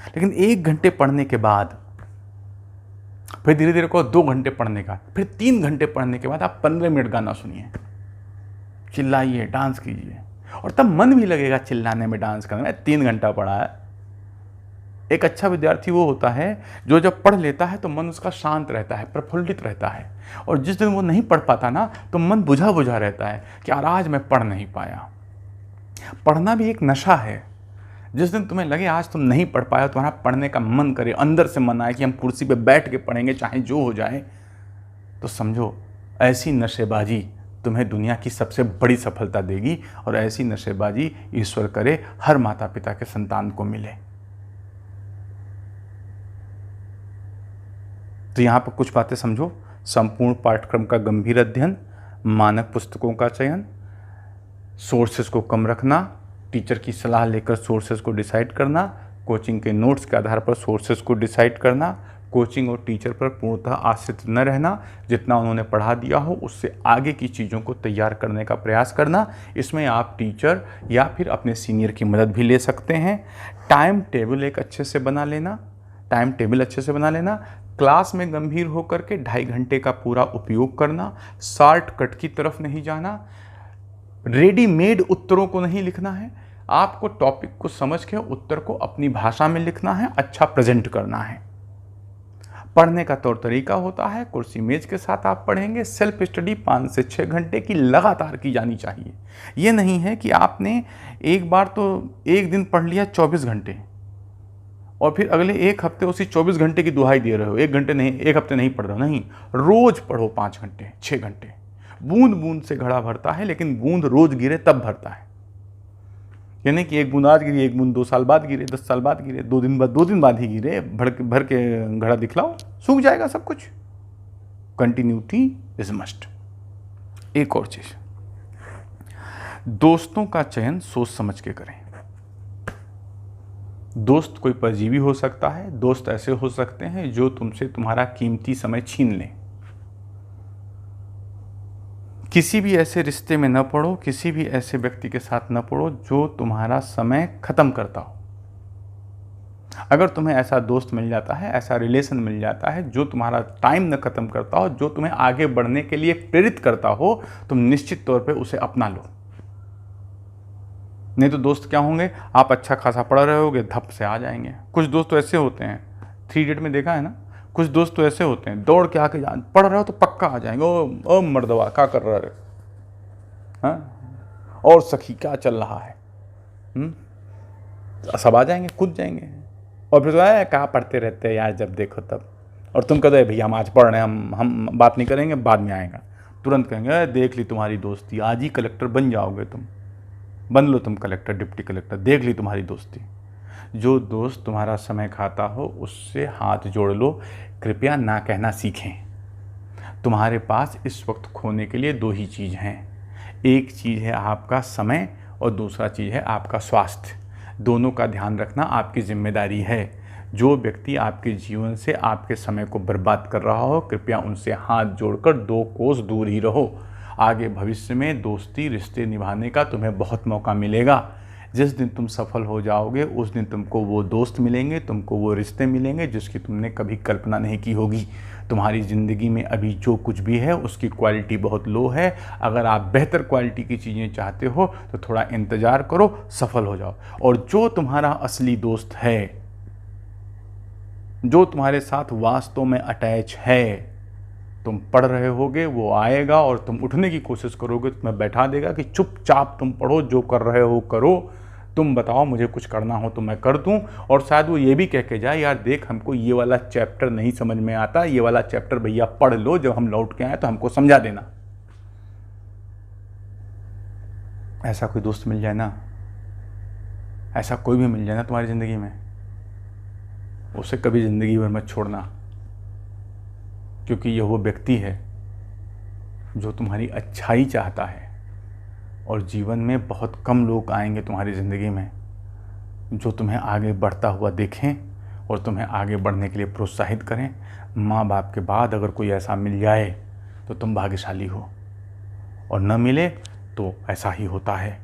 Speaker 1: लेकिन 1 घंटे पढ़ने के बाद फिर धीरे धीरे को 2 घंटे पढ़ने का, फिर 3 घंटे पढ़ने के बाद आप 15 मिनट गाना सुनिए, चिल्लाइए, डांस कीजिए, और तब मन भी लगेगा चिल्लाने में, डांस करने में। 3 घंटा पढ़ा है। एक अच्छा विद्यार्थी वो होता है जो जब पढ़ लेता है तो मन उसका शांत रहता है, प्रफुल्लित रहता है। और जिस दिन वो नहीं पढ़ पाता ना, तो मन बुझा बुझा रहता है कि यार आज मैं पढ़ नहीं पाया। पढ़ना भी एक नशा है। जिस दिन तुम्हें लगे आज तुम नहीं पढ़ पाया, तुम्हारा पढ़ने का मन करे, अंदर से मन आए कि हम कुर्सी पे बैठ के पढ़ेंगे चाहे जो हो जाए, तो समझो ऐसी नशेबाजी तुम्हें दुनिया की सबसे बड़ी सफलता देगी। और ऐसी नशेबाजी ईश्वर करे हर माता पिता के संतान को मिले। तो यहाँ पर कुछ बातें समझो। संपूर्ण पाठ्यक्रम का गंभीर अध्ययन, मानक पुस्तकों का चयन, सोर्सेज को कम रखना, टीचर की सलाह लेकर सोर्सेज को डिसाइड करना, कोचिंग के नोट्स के आधार पर सोर्सेज को डिसाइड करना, कोचिंग और टीचर पर पूर्णतः आश्रित न रहना, जितना उन्होंने पढ़ा दिया हो उससे आगे की चीज़ों को तैयार करने का प्रयास करना। इसमें आप टीचर या फिर अपने सीनियर की मदद भी ले सकते हैं। टाइम टेबल एक अच्छे से बना लेना, टाइम टेबल अच्छे से बना लेना। क्लास में गंभीर होकर के 2.5 घंटे का पूरा उपयोग करना, शॉर्टकट की तरफ नहीं जाना, रेडीमेड उत्तरों को नहीं लिखना है। आपको टॉपिक को समझ के उत्तर को अपनी भाषा में लिखना है, अच्छा प्रेजेंट करना है। पढ़ने का तौर तरीका होता है, कुर्सी मेज के साथ आप पढ़ेंगे। सेल्फ स्टडी 5 से 6 घंटे की लगातार की जानी चाहिए। ये नहीं है कि आपने एक बार तो एक दिन पढ़ लिया 24 घंटे और फिर अगले 1 हफ्ते उसी 24 घंटे की दुहाई दे रहे हो। 1 घंटे नहीं, 1 हफ्ते नहीं पढ़ रहे हो, नहीं, रोज पढ़ो 5 घंटे, 6 घंटे। बूंद बूंद से घड़ा भरता है, लेकिन बूंद रोज गिरे तब भरता है। यानी कि 1 बूंद आज गिरी, 1 बूंद 2 साल बाद गिरे, 10 साल बाद गिरे, 2 दिन बाद ही गिरे, भर के घड़ा दिखलाओ, सूख जाएगा सब कुछ। Continuity is must. एक और चीज, दोस्तों का चयन सोच समझ के करें। दोस्त कोई परजीवी हो सकता है, दोस्त ऐसे हो सकते हैं जो तुमसे तुम्हारा कीमती समय छीन लें। किसी भी ऐसे रिश्ते में न पड़ो, किसी भी ऐसे व्यक्ति के साथ न पड़ो जो तुम्हारा समय खत्म करता हो। अगर तुम्हें ऐसा दोस्त मिल जाता है, ऐसा रिलेशन मिल जाता है जो तुम्हारा टाइम न खत्म करता हो, जो तुम्हें आगे बढ़ने के लिए प्रेरित करता हो, तुम निश्चित तौर पे उसे अपना लो। नहीं तो दोस्त क्या होंगे, आप अच्छा खासा पढ़ रहे होगे, धप से आ जाएंगे। कुछ दोस्त तो ऐसे होते हैं, 3 इडियट में देखा है ना, कुछ दोस्त तो ऐसे होते हैं दौड़ के आके पढ़ रहे हो तो पक्का आ जाएंगे। ओ मर्दवा क्या कर रहा है, हाँ, और सखी क्या चल रहा है, सब आ जाएंगे, कूद जाएंगे। और फिर क्या पढ़ते रहते हैं यार, जब देखो तब। और तुम कहते भैया हम आज पढ़ रहे हैं, हम बात नहीं करेंगे, बाद में आएगा। तुरंत कहेंगे देख ली तुम्हारी दोस्ती, आज ही कलेक्टर बन जाओगे तुम, बन लो तुम कलेक्टर, डिप्टी कलेक्टर, देख ली तुम्हारी दोस्ती। जो दोस्त तुम्हारा समय खाता हो उससे हाथ जोड़ लो, कृपया ना कहना सीखें। तुम्हारे पास इस वक्त खोने के लिए 2 ही चीज़ हैं, एक चीज़ है आपका समय और दूसरा चीज़ है आपका स्वास्थ्य। दोनों का ध्यान रखना आपकी जिम्मेदारी है। जो व्यक्ति आपके जीवन से आपके समय को बर्बाद कर रहा हो, कृपया उनसे हाथ जोड़कर 2 कोस दूर ही रहो। आगे भविष्य में दोस्ती रिश्ते निभाने का तुम्हें बहुत मौका मिलेगा। जिस दिन तुम सफल हो जाओगे उस दिन तुमको वो दोस्त मिलेंगे, तुमको वो रिश्ते मिलेंगे जिसकी तुमने कभी कल्पना नहीं की होगी। तुम्हारी ज़िंदगी में अभी जो कुछ भी है उसकी क्वालिटी बहुत लो है। अगर आप बेहतर क्वालिटी की चीज़ें चाहते हो तो थोड़ा इंतज़ार करो, सफल हो जाओ। और जो तुम्हारा असली दोस्त है, जो तुम्हारे साथ वास्तव में अटैच है, तुम पढ़ रहे होगे, वो आएगा और तुम उठने की कोशिश करोगे, तुम्हें बैठा देगा कि चुपचाप तुम पढ़ो, जो कर रहे हो करो, तुम बताओ मुझे कुछ करना हो तो मैं कर दूं। और शायद वो ये भी कह के जाए, यार देख हमको ये वाला चैप्टर नहीं समझ में आता, ये वाला चैप्टर भैया पढ़ लो, जब हम लौट के आए तो हमको समझा देना। ऐसा कोई दोस्त मिल जाए ना, ऐसा कोई भी मिल जाए ना तुम्हारी ज़िंदगी में, उसे कभी ज़िंदगी भर मत छोड़ना, क्योंकि यह वो व्यक्ति है जो तुम्हारी अच्छाई चाहता है। और जीवन में बहुत कम लोग आएंगे तुम्हारी ज़िंदगी में जो तुम्हें आगे बढ़ता हुआ देखें और तुम्हें आगे बढ़ने के लिए प्रोत्साहित करें। माँ बाप के बाद अगर कोई ऐसा मिल जाए तो तुम भाग्यशाली हो, और न मिले तो ऐसा ही होता है।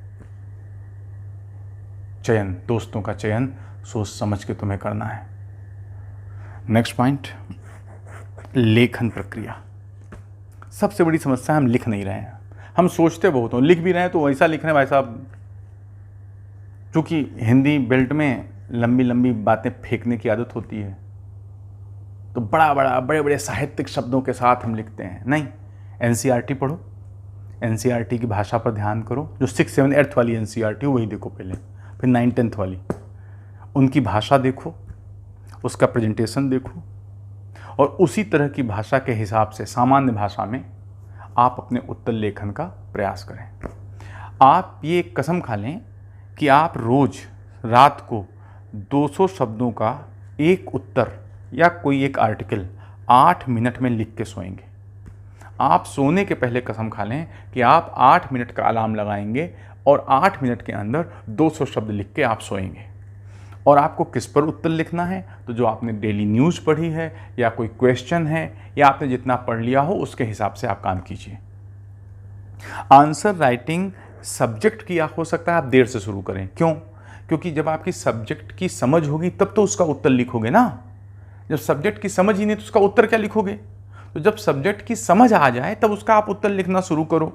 Speaker 1: चयन, दोस्तों का चयन सोच समझ के तुम्हें करना है। नेक्स्ट पॉइंट, लेखन प्रक्रिया। सबसे बड़ी समस्या, हम लिख नहीं रहे हैं। हम सोचते बहुत हो, लिख भी रहे हैं तो वैसा लिख रहे हैं भाई साहब, चूँकि हिंदी बेल्ट में लंबी लंबी बातें फेंकने की आदत होती है तो बड़े बड़े साहित्यिक शब्दों के साथ हम लिखते हैं। नहीं, एनसीईआरटी पढ़ो, एनसीईआरटी की भाषा पर ध्यान करो। जो 6, 7, 8 वाली एनसीईआरटी वही देखो पहले, फिर 9, 10 वाली, उनकी भाषा देखो, उसका प्रेजेंटेशन देखो, और उसी तरह की भाषा के हिसाब से सामान्य भाषा में आप अपने उत्तर लेखन का प्रयास करें। आप ये कसम खा लें कि आप रोज़ रात को 200 शब्दों का एक उत्तर या कोई एक आर्टिकल 8 मिनट में लिख के सोएंगे। आप सोने के पहले कसम खा लें कि आप 8 मिनट का अलार्म लगाएंगे और 8 मिनट के अंदर 200 शब्द लिख के आप सोएंगे। और आपको किस पर उत्तर लिखना है, तो जो आपने डेली न्यूज़ पढ़ी है या कोई क्वेश्चन है या आपने जितना पढ़ लिया हो उसके हिसाब से आप काम कीजिए। आंसर राइटिंग सब्जेक्ट की हो सकता है आप देर से शुरू करें। क्यों? क्योंकि जब आपकी सब्जेक्ट की समझ होगी तब तो उसका उत्तर लिखोगे ना। जब सब्जेक्ट की समझ ही नहीं तो उसका उत्तर क्या लिखोगे? तो जब सब्जेक्ट की समझ आ जाए तब उसका आप उत्तर लिखना शुरू करो।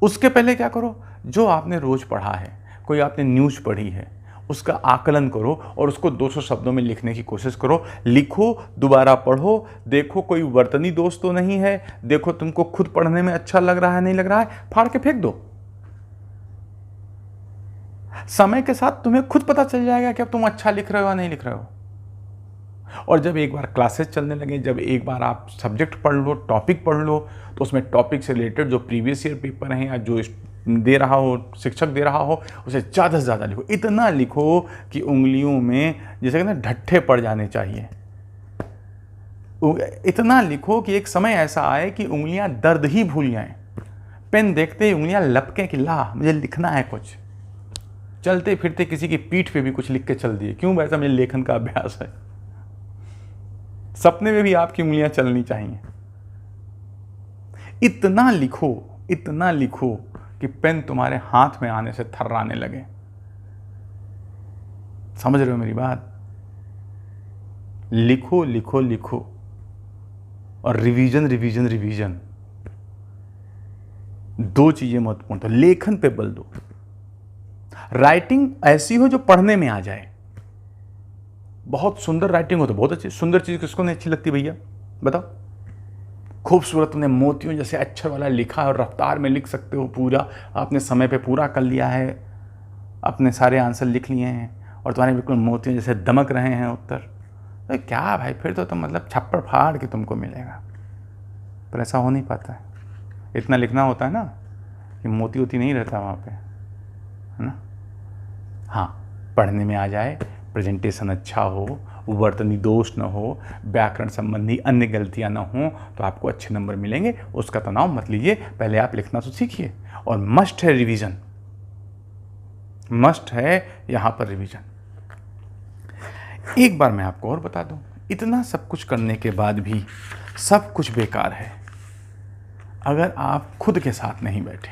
Speaker 1: उसके पहले क्या करो, जो आपने रोज पढ़ा है, कोई आपने न्यूज़ पढ़ी है, उसका आकलन करो और उसको 200 शब्दों में लिखने की कोशिश करो। लिखो, दोबारा पढ़ो, देखो कोई वर्तनी दोष तो नहीं है, देखो तुमको खुद पढ़ने में अच्छा लग रहा है नहीं लग रहा है, फाड़ के फेंक दो। समय के साथ तुम्हें खुद पता चल जाएगा कि अब तुम अच्छा लिख रहे हो या नहीं लिख रहे हो। और जब एक बार क्लासेस चलने लगे, जब एक बार आप सब्जेक्ट पढ़ लो, टॉपिक पढ़ लो, तो उसमें टॉपिक से रिलेटेड जो प्रीवियस ईयर पेपर हैं या जो दे रहा हो, शिक्षक दे रहा हो, उसे ज़्यादा से ज़्यादा लिखो। इतना लिखो कि उंगलियों में जैसे कहते हैं ढट्ठे पड़ जाने चाहिए। इतना लिखो कि एक समय ऐसा आए कि उंगलियां दर्द ही भूल जाएं। पेन देखते ही उंगलियां लपकें कि ला मुझे लिखना है कुछ। चलते फिरते किसी की पीठ पे भी कुछ लिख के चल दिए। क्यों? वैसा मेरे लेखन का अभ्यास है। सपने में भी आपकी उंगलियां चलनी चाहिए। इतना लिखो कि पेन तुम्हारे हाथ में आने से थर्राने लगे। समझ रहे हो मेरी बात? लिखो लिखो लिखो और रिवीजन। दो चीजें महत्वपूर्ण। तो लेखन पे बल दो। राइटिंग ऐसी हो जो पढ़ने में आ जाए। बहुत सुंदर राइटिंग हो तो बहुत अच्छी। सुंदर चीज किसको नहीं अच्छी लगती भैया, बताओ? खूबसूरत ने मोतियों जैसे अक्षर वाला लिखा और रफ्तार में लिख सकते हो पूरा, आपने समय पे पूरा कर लिया है, अपने सारे आंसर लिख लिए हैं और तुम्हारे बिल्कुल मोतियों जैसे दमक रहे हैं उत्तर, तो क्या भाई, फिर तो तुम मतलब छप्पड़ फाड़ के तुमको मिलेगा। पर ऐसा हो नहीं पाता है। इतना लिखना होता है ना कि मोती वोती नहीं रहता वहाँ पे, है ना। हाँ, पढ़ने में आ जाए, प्रेजेंटेशन अच्छा हो, वर्तनी दोष न हो, व्याकरण संबंधी अन्य गलतियां न हो, तो आपको अच्छे नंबर मिलेंगे। उसका तनाव मत लीजिए, पहले आप लिखना तो सीखिए। और मस्ट है रिवीजन, मस्ट है यहां पर रिवीजन। एक बार मैं आपको और बता दूं, इतना सब कुछ करने के बाद भी सब कुछ बेकार है अगर आप खुद के साथ नहीं बैठे।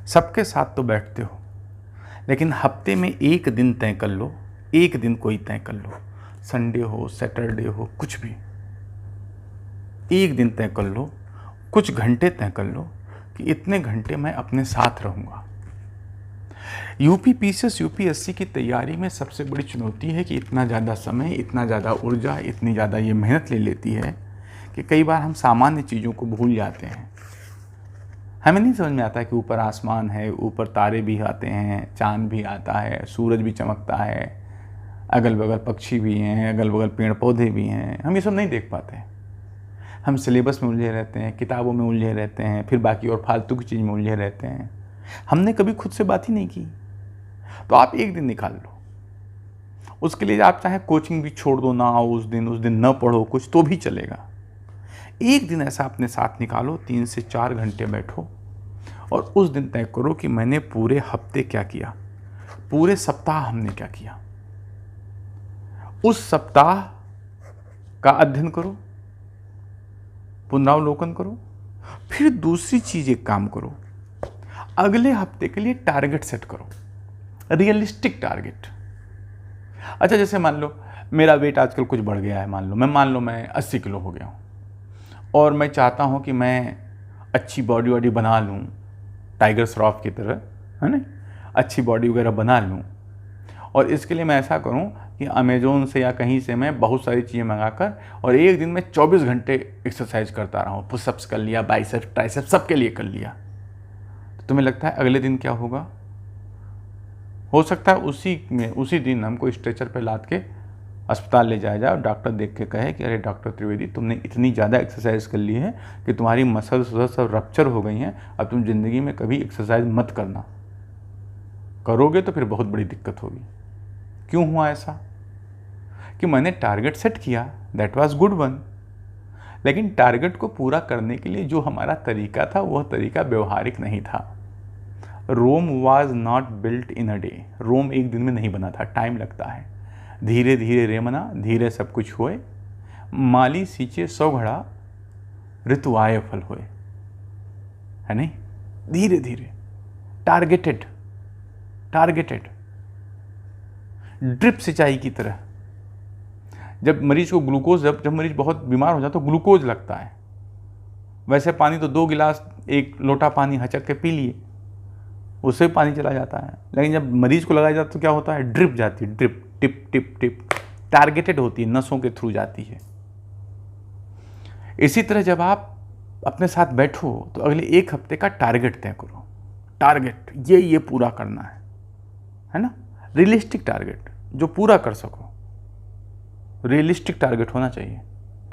Speaker 1: सबके साथ तो बैठते हो, लेकिन हफ्ते में एक दिन तय कर लो, एक दिन कोई तय कर लो, संडे हो, सैटरडे हो, कुछ भी एक दिन तय कर लो, कुछ घंटे तय कर लो कि इतने घंटे मैं अपने साथ रहूँगा। यूपी पीसीएस यूपीएससी की तैयारी में सबसे बड़ी चुनौती है कि इतना ज़्यादा समय, इतना ज़्यादा ऊर्जा, इतनी ज़्यादा ये मेहनत ले लेती है कि कई बार हम सामान्य चीज़ों को भूल जाते हैं। हमें नहीं समझ में आता कि ऊपर आसमान है, ऊपर तारे भी आते हैं, चाँद भी आता है, सूरज भी चमकता है, अगल बगल पक्षी भी हैं, अगल बगल पेड़ पौधे भी हैं। हम ये सब नहीं देख पाते। हम सिलेबस में उलझे रहते हैं, किताबों में उलझे रहते हैं, फिर बाकी और फालतू की चीज़ में उलझे रहते हैं। हमने कभी खुद से बात ही नहीं की। तो आप एक दिन निकाल लो, उसके लिए आप चाहे कोचिंग भी छोड़ दो, ना आओ उस दिन न पढ़ो कुछ तो भी चलेगा। एक दिन ऐसा अपने साथ निकालो, 3 से 4 घंटे बैठो और उस दिन तय करो कि मैंने पूरे हफ्ते क्या किया, पूरे सप्ताह हमने क्या किया। उस सप्ताह का अध्ययन करो, पुनरावलोकन करो, फिर दूसरी चीज एक काम करो, अगले हफ्ते के लिए टारगेट सेट करो, रियलिस्टिक टारगेट। अच्छा, जैसे मान लो मेरा वेट आजकल कुछ बढ़ गया है, मान लो मैं 80 किलो हो गया हूँ और मैं चाहता हूँ कि मैं अच्छी बॉडी वॉडी बना लूँ, टाइगर श्रॉफ की तरह, है ना, अच्छी बॉडी वगैरह बना लूँ। और इसके लिए मैं ऐसा करूँ कि अमेज़ोन से या कहीं से मैं बहुत सारी चीज़ें मंगाकर और एक दिन में 24 घंटे एक्सरसाइज करता रहा हूँ। पुशअप्स कर लिया, बाइसेप्स, ट्राइसेप्स, सबके लिए कर लिया। तो तुम्हें लगता है अगले दिन क्या होगा? हो सकता है उसी दिन हमको स्ट्रेचर पे लाद के अस्पताल ले जाया जाए और डॉक्टर देख के कहे कि अरे डॉक्टर त्रिवेदी, तुमने इतनी ज़्यादा एक्सरसाइज कर ली है कि तुम्हारी मसल्स सब रप्चर हो गई हैं, अब तुम ज़िंदगी में कभी एक्सरसाइज मत करना, करोगे तो फिर बहुत बड़ी दिक्कत होगी। क्यों हुआ ऐसा? कि मैंने टारगेट सेट किया, दैट वाज गुड वन, लेकिन टारगेट को पूरा करने के लिए जो हमारा तरीका था वह तरीका व्यवहारिक नहीं था। Rome was not built in a day. Rome एक दिन में नहीं बना था, टाइम लगता है। धीरे धीरे रे मना, धीरे सब कुछ होए, माली सींचे 100 घड़ा, ऋतु आए फल होए, है नहीं? धीरे धीरे, टारगेटेड, ड्रिप सिंचाई की तरह। जब मरीज को ग्लूकोज, जब मरीज बहुत बीमार हो जाता है तो ग्लूकोज लगता है, वैसे पानी तो 2 गिलास, 1 लोटा पानी हचक के पी लिए, उससे पानी चला जाता है। लेकिन जब मरीज को लगाया जाता है तो क्या होता है? ड्रिप जाती है, drip, tip tip tip, targeted होती है, नसों के थ्रू जाती है। इसी तरह जब आप अपने साथ बैठो तो अगले 1 हफ्ते का टारगेट तय करो। टारगेट ये पूरा करना है ना? रियलिस्टिक टारगेट जो पूरा कर सको, रियलिस्टिक टारगेट होना चाहिए,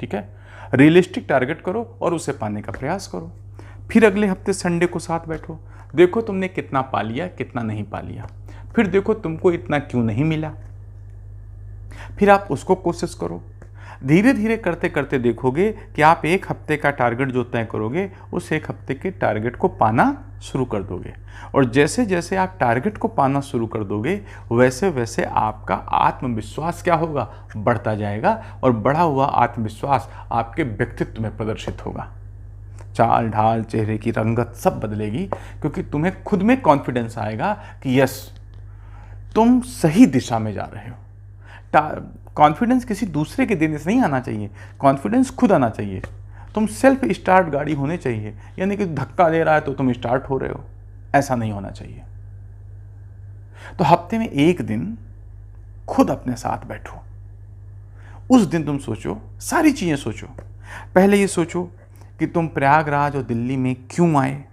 Speaker 1: ठीक है? रियलिस्टिक टारगेट करो और उसे पाने का प्रयास करो। फिर अगले हफ्ते संडे को साथ बैठो, देखो तुमने कितना पा लिया, कितना नहीं पा लिया, फिर देखो तुमको इतना क्यों नहीं मिला, फिर आप उसको कोशिश करो। धीरे धीरे करते करते देखोगे कि आप 1 हफ्ते का टारगेट जो तय करोगे उस 1 हफ्ते के टारगेट को पाना शुरू कर दोगे। और जैसे जैसे आप टारगेट को पाना शुरू कर दोगे वैसे वैसे आपका आत्मविश्वास क्या होगा? बढ़ता जाएगा। और बढ़ा हुआ आत्मविश्वास आपके व्यक्तित्व में प्रदर्शित होगा। चाल ढाल, चेहरे की रंगत सब बदलेगी, क्योंकि तुम्हें खुद में कॉन्फिडेंस आएगा कि यस, तुम सही दिशा में जा रहे हो। कॉन्फिडेंस किसी दूसरे के देने से नहीं आना चाहिए, कॉन्फिडेंस खुद आना चाहिए। तुम सेल्फ स्टार्ट गाड़ी होनी चाहिए, यानी कि धक्का दे रहा है तो तुम स्टार्ट हो रहे हो, ऐसा नहीं होना चाहिए। तो हफ्ते में 1 दिन खुद अपने साथ बैठो। उस दिन तुम सोचो, सारी चीजें सोचो। पहले ये सोचो कि तुम प्रयागराज और दिल्ली में क्यों आए।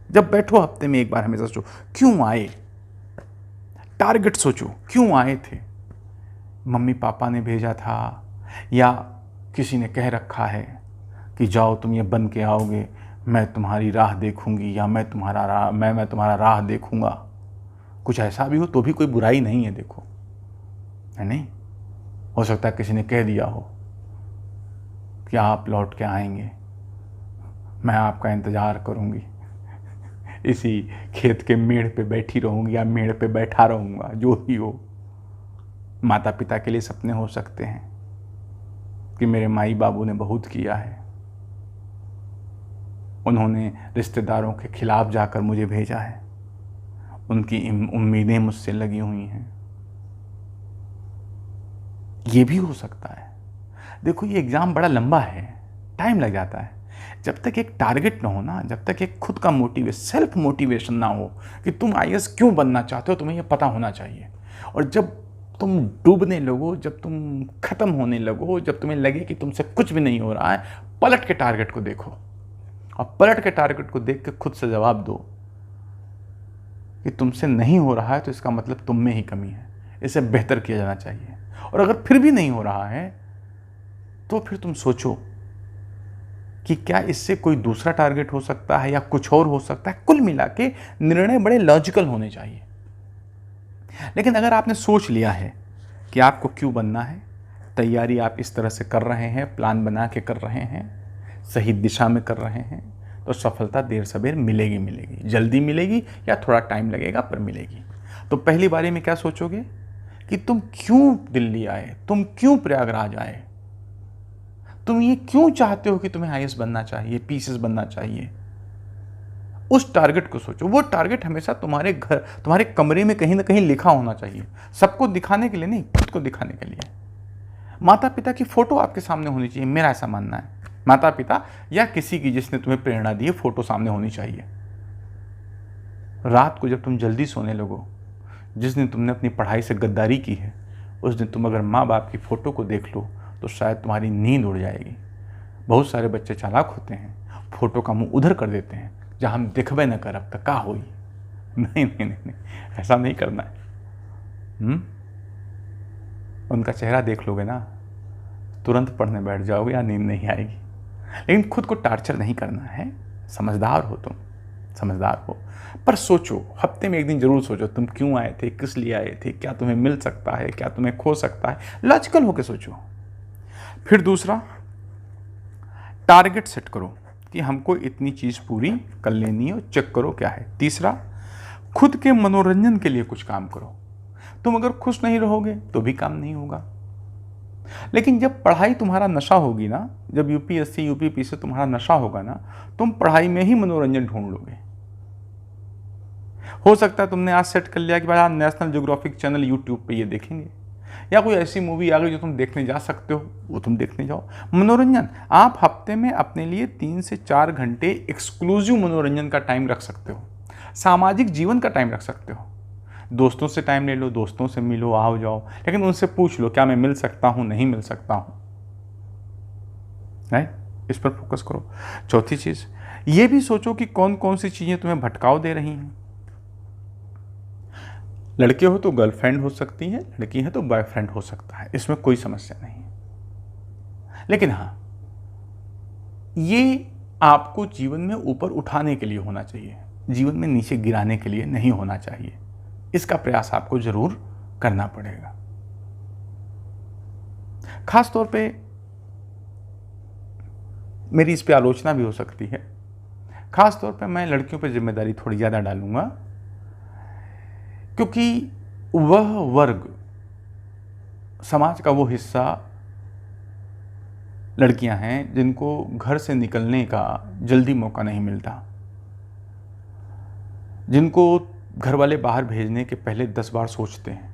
Speaker 1: जब बैठो हफ्ते में 1 बार हमेशा सोचो क्यों आए। टारगेट सोचो, क्यों आए थे? मम्मी पापा ने भेजा था या किसी ने कह रखा है कि जाओ तुम ये बन के आओगे, मैं तुम्हारी राह देखूंगी, या मैं तुम्हारा राह देखूंगा। कुछ ऐसा भी हो तो भी कोई बुराई नहीं है, देखो, है नहीं? हो सकता है किसी ने कह दिया हो कि आप लौट के आएंगे, मैं आपका इंतज़ार करूंगी, इसी खेत के मेड़ पे बैठी रहूंगी या मेड़ पे बैठा रहूंगा, जो ही हो। माता पिता के लिए सपने हो सकते हैं कि मेरे माई बाबू ने बहुत किया है, उन्होंने रिश्तेदारों के खिलाफ जाकर मुझे भेजा है, उनकी उम्मीदें मुझसे लगी हुई हैं। ये भी हो सकता है। देखो ये एग्ज़ाम बड़ा लंबा है, टाइम लग जाता है। जब तक एक टारगेट ना हो ना, जब तक एक खुद का सेल्फ मोटिवेशन ना हो कि तुम आईएएस क्यों बनना चाहते हो, तुम्हें ये पता होना चाहिए। और जब तुम डूबने लगो, जब तुम ख़त्म होने लगो, जब तुम्हें लगे कि तुमसे कुछ भी नहीं हो रहा है, पलट के टारगेट को देखो और पलट के टारगेट को देख के खुद से जवाब दो कि तुमसे नहीं हो रहा है तो इसका मतलब तुम में ही कमी है, इसे बेहतर किया जाना चाहिए। और अगर फिर भी नहीं हो रहा है तो फिर तुम सोचो कि क्या इससे कोई दूसरा टारगेट हो सकता है या कुछ और हो सकता है। कुल मिला के निर्णय बड़े लॉजिकल होने चाहिए। लेकिन अगर आपने सोच लिया है कि आपको क्यों बनना है, तैयारी आप इस तरह से कर रहे हैं, प्लान बना के कर रहे हैं, सही दिशा में कर रहे हैं, तो सफलता देर सवेर मिलेगी मिलेगी। जल्दी मिलेगी या थोड़ा टाइम लगेगा पर मिलेगी। तो पहली बारी में क्या सोचोगे कि तुम क्यों दिल्ली आए, तुम क्यों प्रयागराज आए, तुम ये क्यों चाहते हो कि तुम्हें आईएएस बनना चाहिए, पीसीएस बनना चाहिए। उस टारगेट को सोचो। वो टारगेट हमेशा तुम्हारे घर, तुम्हारे कमरे में कहीं ना कहीं लिखा होना चाहिए। सबको दिखाने के लिए नहीं, खुद को दिखाने के लिए। माता पिता की फोटो आपके सामने होनी चाहिए, मेरा ऐसा मानना है। माता पिता या किसी की जिसने तुम्हें प्रेरणा दी है, फोटो सामने होनी चाहिए। रात को जब तुम जल्दी सोने लगो, जिस दिन तुमने अपनी पढ़ाई से गद्दारी की है, उस दिन तुम अगर माँ बाप की फ़ोटो को देख लो तो शायद तुम्हारी नींद उड़ जाएगी। बहुत सारे बच्चे चालाक होते हैं, फ़ोटो का मुंह उधर कर देते हैं जहाँ हम दिखबे न करब तो का होई। नहीं नहीं नहीं नहीं, ऐसा नहीं करना है। उनका चेहरा देख लोगे ना, तुरंत पढ़ने बैठ जाओगे या नींद नहीं आएगी। लेकिन खुद को टार्चर नहीं करना है। समझदार हो तुम, समझदार हो। पर सोचो, हफ्ते में एक दिन जरूर सोचो तुम क्यों आए थे, किस लिए आए थे, क्या तुम्हें मिल सकता है, क्या तुम्हें खो सकता है। लॉजिकल होकर सोचो। फिर दूसरा, टारगेट सेट करो कि हमको इतनी चीज़ पूरी कर लेनी है और चेक करो क्या है। तीसरा, खुद के मनोरंजन के लिए कुछ काम करो। तुम अगर खुश नहीं रहोगे तो भी काम नहीं होगा। लेकिन जब पढ़ाई तुम्हारा नशा होगी ना, जब यूपीएससी यूपीपी से तुम्हारा नशा होगा ना, तुम पढ़ाई में ही मनोरंजन ढूंढ लोगे। हो सकता है तुमने आज सेट कर लिया कि भाई आप नेशनल ज्योग्राफिक चैनल यूट्यूब पे ये देखेंगे, या कोई ऐसी मूवी आ गई जो तुम देखने जा सकते हो, वो तुम देखने जाओ। मनोरंजन, आप हफ्ते में अपने लिए 3 से 4 घंटे एक्सक्लूसिव मनोरंजन का टाइम रख सकते हो, सामाजिक जीवन का टाइम रख सकते हो। दोस्तों से टाइम ले लो, दोस्तों से मिलो, आओ जाओ, लेकिन उनसे पूछ लो क्या मैं मिल सकता हूँ, नहीं मिल सकता हूँ, राइट? इस पर फोकस करो। चौथी चीज़, ये भी सोचो कि कौन कौन सी चीज़ें तुम्हें भटकाव दे रही हैं। लड़के हो तो गर्लफ्रेंड हो सकती है, लड़की है तो बॉयफ्रेंड हो सकता है, इसमें कोई समस्या नहीं है। लेकिन हाँ, ये आपको जीवन में ऊपर उठाने के लिए होना चाहिए, जीवन में नीचे गिराने के लिए नहीं होना चाहिए। इसका प्रयास आपको जरूर करना पड़ेगा। खास तौर पे मेरी इस पे आलोचना भी हो सकती है। खास तौर पे मैं लड़कियों पे जिम्मेदारी थोड़ी ज़्यादा डालूंगा, क्योंकि वह वर्ग, समाज का वो हिस्सा लड़कियां हैं जिनको घर से निकलने का जल्दी मौका नहीं मिलता, जिनको घर वाले बाहर भेजने के पहले 10 बार सोचते हैं।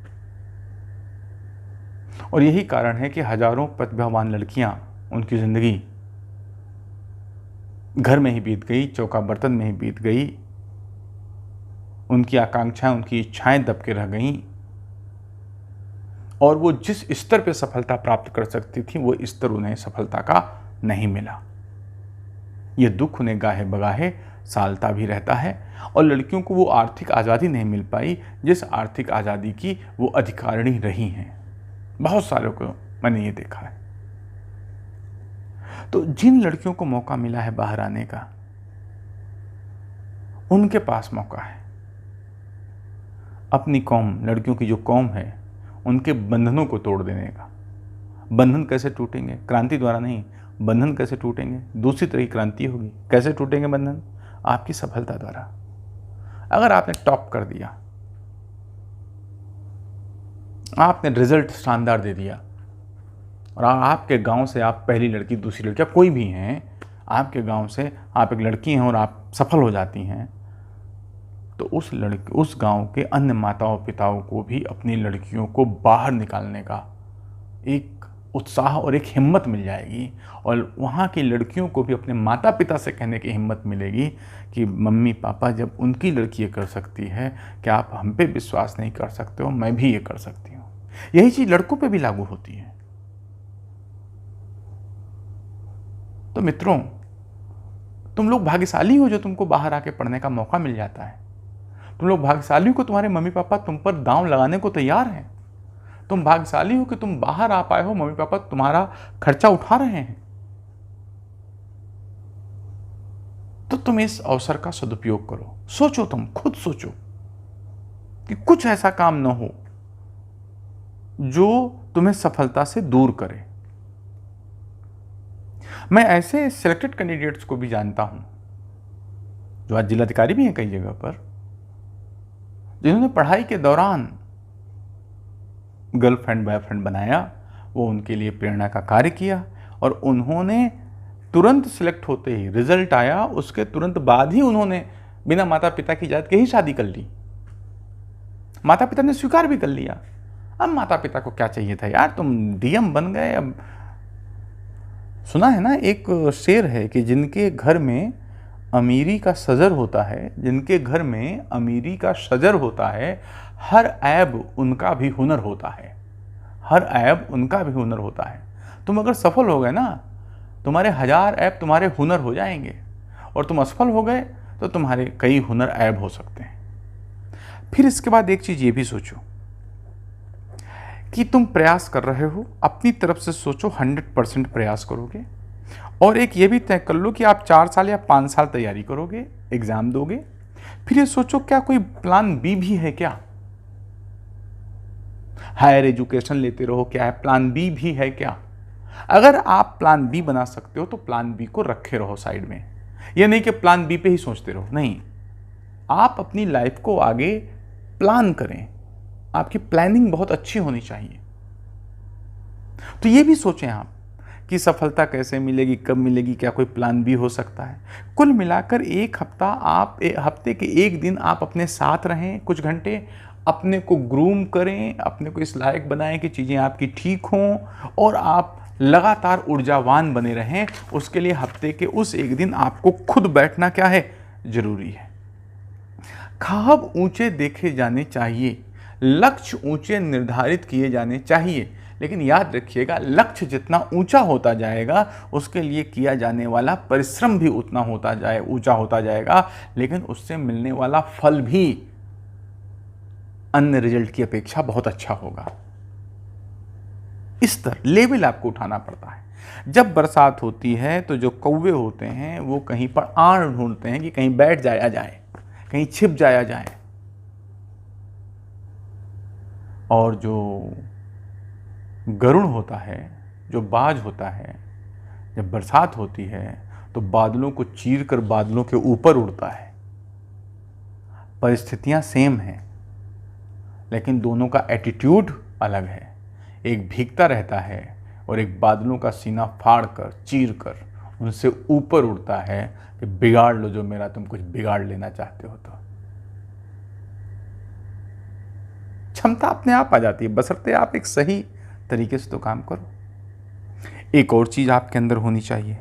Speaker 1: और यही कारण है कि हजारों प्रतिभावान लड़कियां, उनकी ज़िंदगी घर में ही बीत गई, चौका बर्तन में ही बीत गई, उनकी आकांक्षाएं, उनकी इच्छाएं दब के रह गईं, और वो जिस स्तर पे सफलता प्राप्त कर सकती थी वो स्तर उन्हें सफलता का नहीं मिला। ये दुख उन्हें गाहे बगाहे सालता भी रहता है। और लड़कियों को वो आर्थिक आज़ादी नहीं मिल पाई जिस आर्थिक आज़ादी की वो अधिकारिणी रही हैं। बहुत सारों को मैंने ये देखा है। तो जिन लड़कियों को मौका मिला है बाहर आने का, उनके पास मौका है अपनी कौम, लड़कियों की जो कौम है, उनके बंधनों को तोड़ देने का। बंधन कैसे टूटेंगे? क्रांति द्वारा नहीं। बंधन कैसे टूटेंगे? दूसरी तरह की क्रांति होगी। कैसे टूटेंगे बंधन? आपकी सफलता द्वारा। अगर आपने टॉप कर दिया, आपने रिजल्ट शानदार दे दिया, और आपके गांव से आप पहली लड़की, दूसरी लड़की, कोई भी हैं, आपके गांव से आप एक लड़की हैं और आप सफल हो जाती हैं, तो उस गांव के अन्य माताओं पिताओं को भी अपनी लड़कियों को बाहर निकालने का एक उत्साह और एक हिम्मत मिल जाएगी, और वहाँ की लड़कियों को भी अपने माता पिता से कहने की हिम्मत मिलेगी कि मम्मी पापा जब उनकी लड़की ये कर सकती है, क्या आप हम पे विश्वास नहीं कर सकते हो, मैं भी ये कर सकती हूँ। यही चीज़ लड़कों पे भी लागू होती है। तो मित्रों, तुम लोग भाग्यशाली हो जो तुमको बाहर आके पढ़ने का मौका मिल जाता है। तुम लोग भाग्यशाली हो कि तुम्हारे मम्मी पापा तुम पर दांव लगाने को तैयार हैं। तुम भाग्यशाली हो कि तुम बाहर आ पाए हो, मम्मी पापा तुम्हारा खर्चा उठा रहे हैं। तो तुम इस अवसर का सदुपयोग करो। सोचो, तुम खुद सोचो कि कुछ ऐसा काम न हो जो तुम्हें सफलता से दूर करे। मैं ऐसे सिलेक्टेड कैंडिडेट्स को भी जानता हूं जो आज जिलाधिकारी भी हैं कई जगह पर, जिन्होंने पढ़ाई के दौरान गर्लफ्रेंड बॉयफ्रेंड बनाया, वो उनके लिए प्रेरणा का कार्य किया, और उन्होंने तुरंत सिलेक्ट होते ही रिजल्ट आया, उसके तुरंत बाद ही उन्होंने बिना माता पिता की इजाज़त के ही शादी कर ली। माता पिता ने स्वीकार भी कर लिया। अब माता पिता को क्या चाहिए था यार, तुम डीएम बन गए। अब सुना है ना, एक शेर है कि जिनके घर में अमीरी का सजर होता है, जिनके घर में अमीरी का शजर होता है, हर ऐब उनका भी हुनर होता है। हर ऐब उनका भी हुनर होता है। तुम अगर सफल हो गए ना, तुम्हारे 1000 ऐब तुम्हारे हुनर हो जाएंगे, और तुम असफल हो गए तो तुम्हारे कई हुनर ऐब हो सकते हैं। फिर इसके बाद एक चीज़ ये भी सोचो कि तुम प्रयास कर रहे हो, अपनी तरफ से सोचो 100% प्रयास करोगे, और एक ये भी तय कर लो कि आप 4 साल या 5 साल तैयारी करोगे, एग्ज़ाम दोगे। फिर ये सोचो क्या कोई प्लान बी भी है क्या? हायर एजुकेशन लेते रहो, क्या है प्लान बी भी है क्या? अगर आप प्लान बी बना सकते हो तो प्लान बी को रखे रहो साइड में। यह नहीं कि प्लान बी पे ही सोचते रहो, नहीं, आप अपनी लाइफ को आगे प्लान करें। आपकी प्लानिंग बहुत अच्छी होनी चाहिए। तो ये भी सोचें आप कि सफलता कैसे मिलेगी, कब मिलेगी, क्या कोई प्लान बी हो सकता है। कुल मिलाकर एक हफ्ते के एक दिन आप अपने साथ रहें, कुछ घंटे अपने को ग्रूम करें, अपने को इस लायक बनाएं कि चीज़ें आपकी ठीक हों, और आप लगातार ऊर्जावान बने रहें। उसके लिए हफ्ते के उस एक दिन आपको खुद बैठना क्या है, जरूरी है। ख्वाब ऊंचे देखे जाने चाहिए, लक्ष्य ऊंचे निर्धारित किए जाने चाहिए, लेकिन याद रखिएगा लक्ष्य जितना ऊंचा होता जाएगा उसके लिए किया जाने वाला परिश्रम भी उतना ऊंचा होता जाएगा, लेकिन उससे मिलने वाला फल भी अन्य रिजल्ट की अपेक्षा बहुत अच्छा होगा। इस तरह लेवल आपको उठाना पड़ता है। जब बरसात होती है तो जो कौवे होते हैं वो कहीं पर आड़ ढूंढते हैं कि कहीं बैठ जाया जाए, कहीं छिप जाया जाए, और जो गरुड़ होता है, जो बाज होता है, जब बरसात होती है तो बादलों को चीर कर बादलों के ऊपर उड़ता है। परिस्थितियां सेम हैं, लेकिन दोनों का एटीट्यूड अलग है। एक भीगता रहता है और एक बादलों का सीना फाड़ कर चीर कर उनसे ऊपर उड़ता है कि बिगाड़ लो जो मेरा तुम कुछ बिगाड़ लेना चाहते हो। तो क्षमता अपने आप आ जाती है, बशर्ते आप एक सही तरीके से तो काम करो। एक और चीज आपके अंदर होनी चाहिए,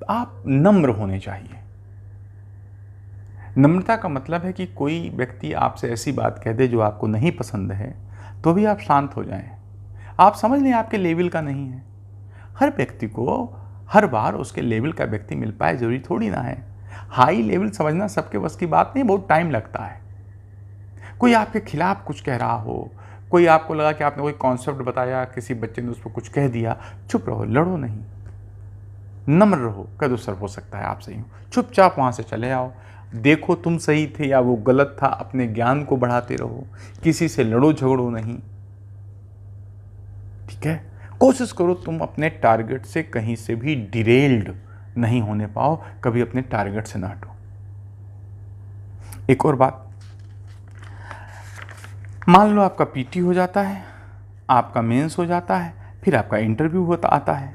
Speaker 1: आप नम्र होने चाहिए। नम्रता का मतलब है कि कोई व्यक्ति आपसे ऐसी बात कह दे जो आपको नहीं पसंद है तो भी आप शांत हो जाएं। आप समझ लें आपके लेवल का नहीं है। हर व्यक्ति को हर बार उसके लेवल का व्यक्ति मिल पाए जरूरी थोड़ी ना है। हाई लेवल समझना सबके बस की बात नहीं, बहुत टाइम लगता है। कोई आपके खिलाफ कुछ कह रहा हो, कोई आपको लगा कि आपने कोई कॉन्सेप्ट बताया, किसी बच्चे ने उस पर कुछ कह दिया, चुप रहो, लड़ो नहीं, नम्र रहो। कह दो सर हो सकता है आप सही हो, चुपचाप वहाँ से चले आओ। देखो तुम सही थे या वो गलत था, अपने ज्ञान को बढ़ाते रहो, किसी से लड़ो झगड़ो नहीं, ठीक है। कोशिश करो तुम अपने टारगेट से कहीं से भी डिरेल्ड नहीं होने पाओ, कभी अपने टारगेट से ना हटो। एक और बात, मान लो आपका पीटी हो जाता है, आपका मेंस हो जाता है, फिर आपका इंटरव्यू आता है।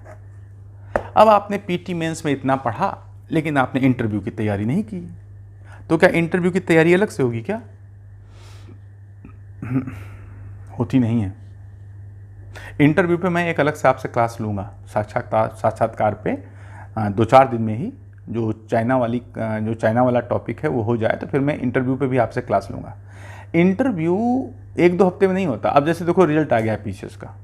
Speaker 1: अब आपने पीटी मेंस में इतना पढ़ा लेकिन आपने इंटरव्यू की तैयारी नहीं की, तो क्या इंटरव्यू की तैयारी अलग से होगी क्या? होती नहीं है। इंटरव्यू पे मैं एक अलग से आपसे क्लास लूँगा, साक्षात्कार पे 2-4 दिन में ही जो चाइना वाला टॉपिक है वो हो जाए तो फिर मैं इंटरव्यू पे भी आपसे क्लास लूँगा। इंटरव्यू 1-2 हफ्ते में नहीं होता। अब जैसे देखो रिजल्ट आ गया है पीसीएस का,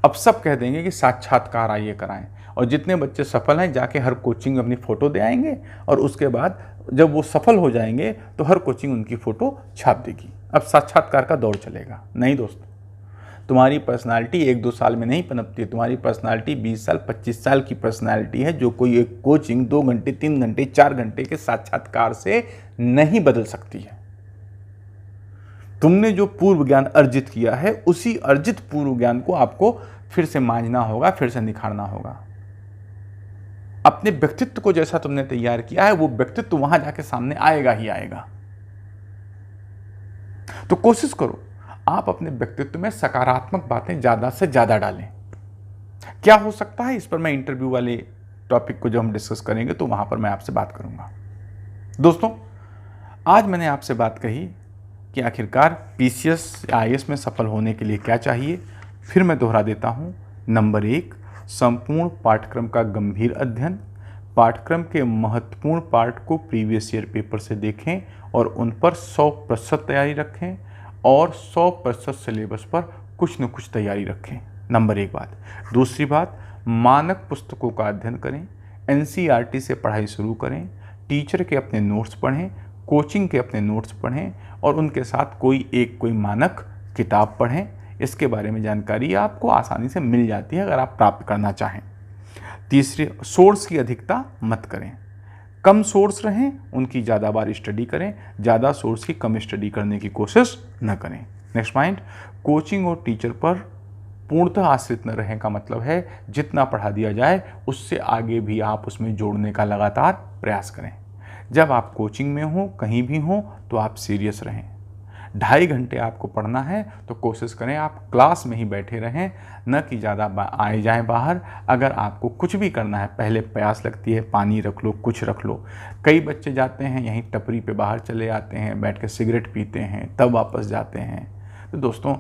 Speaker 1: अब सब कह देंगे कि साक्षात्कार आइए कराएं, और जितने बच्चे सफल हैं जाके हर कोचिंग में अपनी फ़ोटो दे आएंगे, और उसके बाद जब वो सफल हो जाएंगे तो हर कोचिंग उनकी फ़ोटो छाप देगी। अब साक्षात्कार का दौर चलेगा। नहीं दोस्तों, तुम्हारी पर्सनालिटी 1-2 साल में नहीं पनपती है। तुम्हारी पर्सनालिटी 20 साल 25 साल की पर्सनालिटी है, जो कोई एक कोचिंग 2 घंटे 3 घंटे 4 घंटे के साक्षात्कार से नहीं बदल सकती है। तुमने जो पूर्व ज्ञान अर्जित किया है, उसी अर्जित पूर्व ज्ञान को आपको फिर से मांझना होगा, फिर से निखारना होगा। अपने व्यक्तित्व को जैसा तुमने तैयार किया है, वो व्यक्तित्व वहां जाके सामने आएगा ही आएगा। तो कोशिश करो आप अपने व्यक्तित्व में सकारात्मक बातें ज्यादा से ज्यादा डालें। क्या हो सकता है, इस पर मैं इंटरव्यू वाले टॉपिक को जब हम डिस्कस करेंगे तो वहां पर मैं आपसे बात करूंगा। दोस्तों, आज मैंने आपसे बात कही कि आखिरकार पीसीएस या आईएएस में सफल होने के लिए क्या चाहिए। फिर मैं दोहरा देता हूं। नंबर 1, संपूर्ण पाठ्यक्रम का गंभीर अध्ययन। पाठ्यक्रम के महत्वपूर्ण पार्ट को प्रीवियस ईयर पेपर से देखें और उन पर 100% तैयारी रखें, और 100% सिलेबस पर कुछ न कुछ तैयारी रखें। नंबर 1 बात। दूसरी बात, मानक पुस्तकों का अध्ययन करें। एनसीईआरटी से पढ़ाई शुरू करें। टीचर के अपने नोट्स पढ़ें, कोचिंग के अपने नोट्स पढ़ें, और उनके साथ कोई मानक किताब पढ़ें। इसके बारे में जानकारी आपको आसानी से मिल जाती है अगर आप प्राप्त करना चाहें। तीसरी, सोर्स की अधिकता मत करें। कम सोर्स रहें, उनकी ज़्यादा बार स्टडी करें। ज़्यादा सोर्स की कम स्टडी करने की कोशिश न करें। नेक्स्ट पॉइंट, कोचिंग और टीचर पर पूर्णतः आश्रित न रहें का मतलब है जितना पढ़ा दिया जाए उससे आगे भी आप उसमें जोड़ने का लगातार प्रयास करें। जब आप कोचिंग में हो, कहीं भी हो, तो आप सीरियस रहें। 2.5 घंटे आपको पढ़ना है तो कोशिश करें आप क्लास में ही बैठे रहें, न कि ज़्यादा आए जाएं बाहर। अगर आपको कुछ भी करना है, पहले प्यास लगती है, पानी रख लो, कुछ रख लो। कई बच्चे जाते हैं यहीं टपरी पे बाहर चले आते हैं, बैठ के सिगरेट पीते हैं, तब वापस जाते हैं। तो दोस्तों,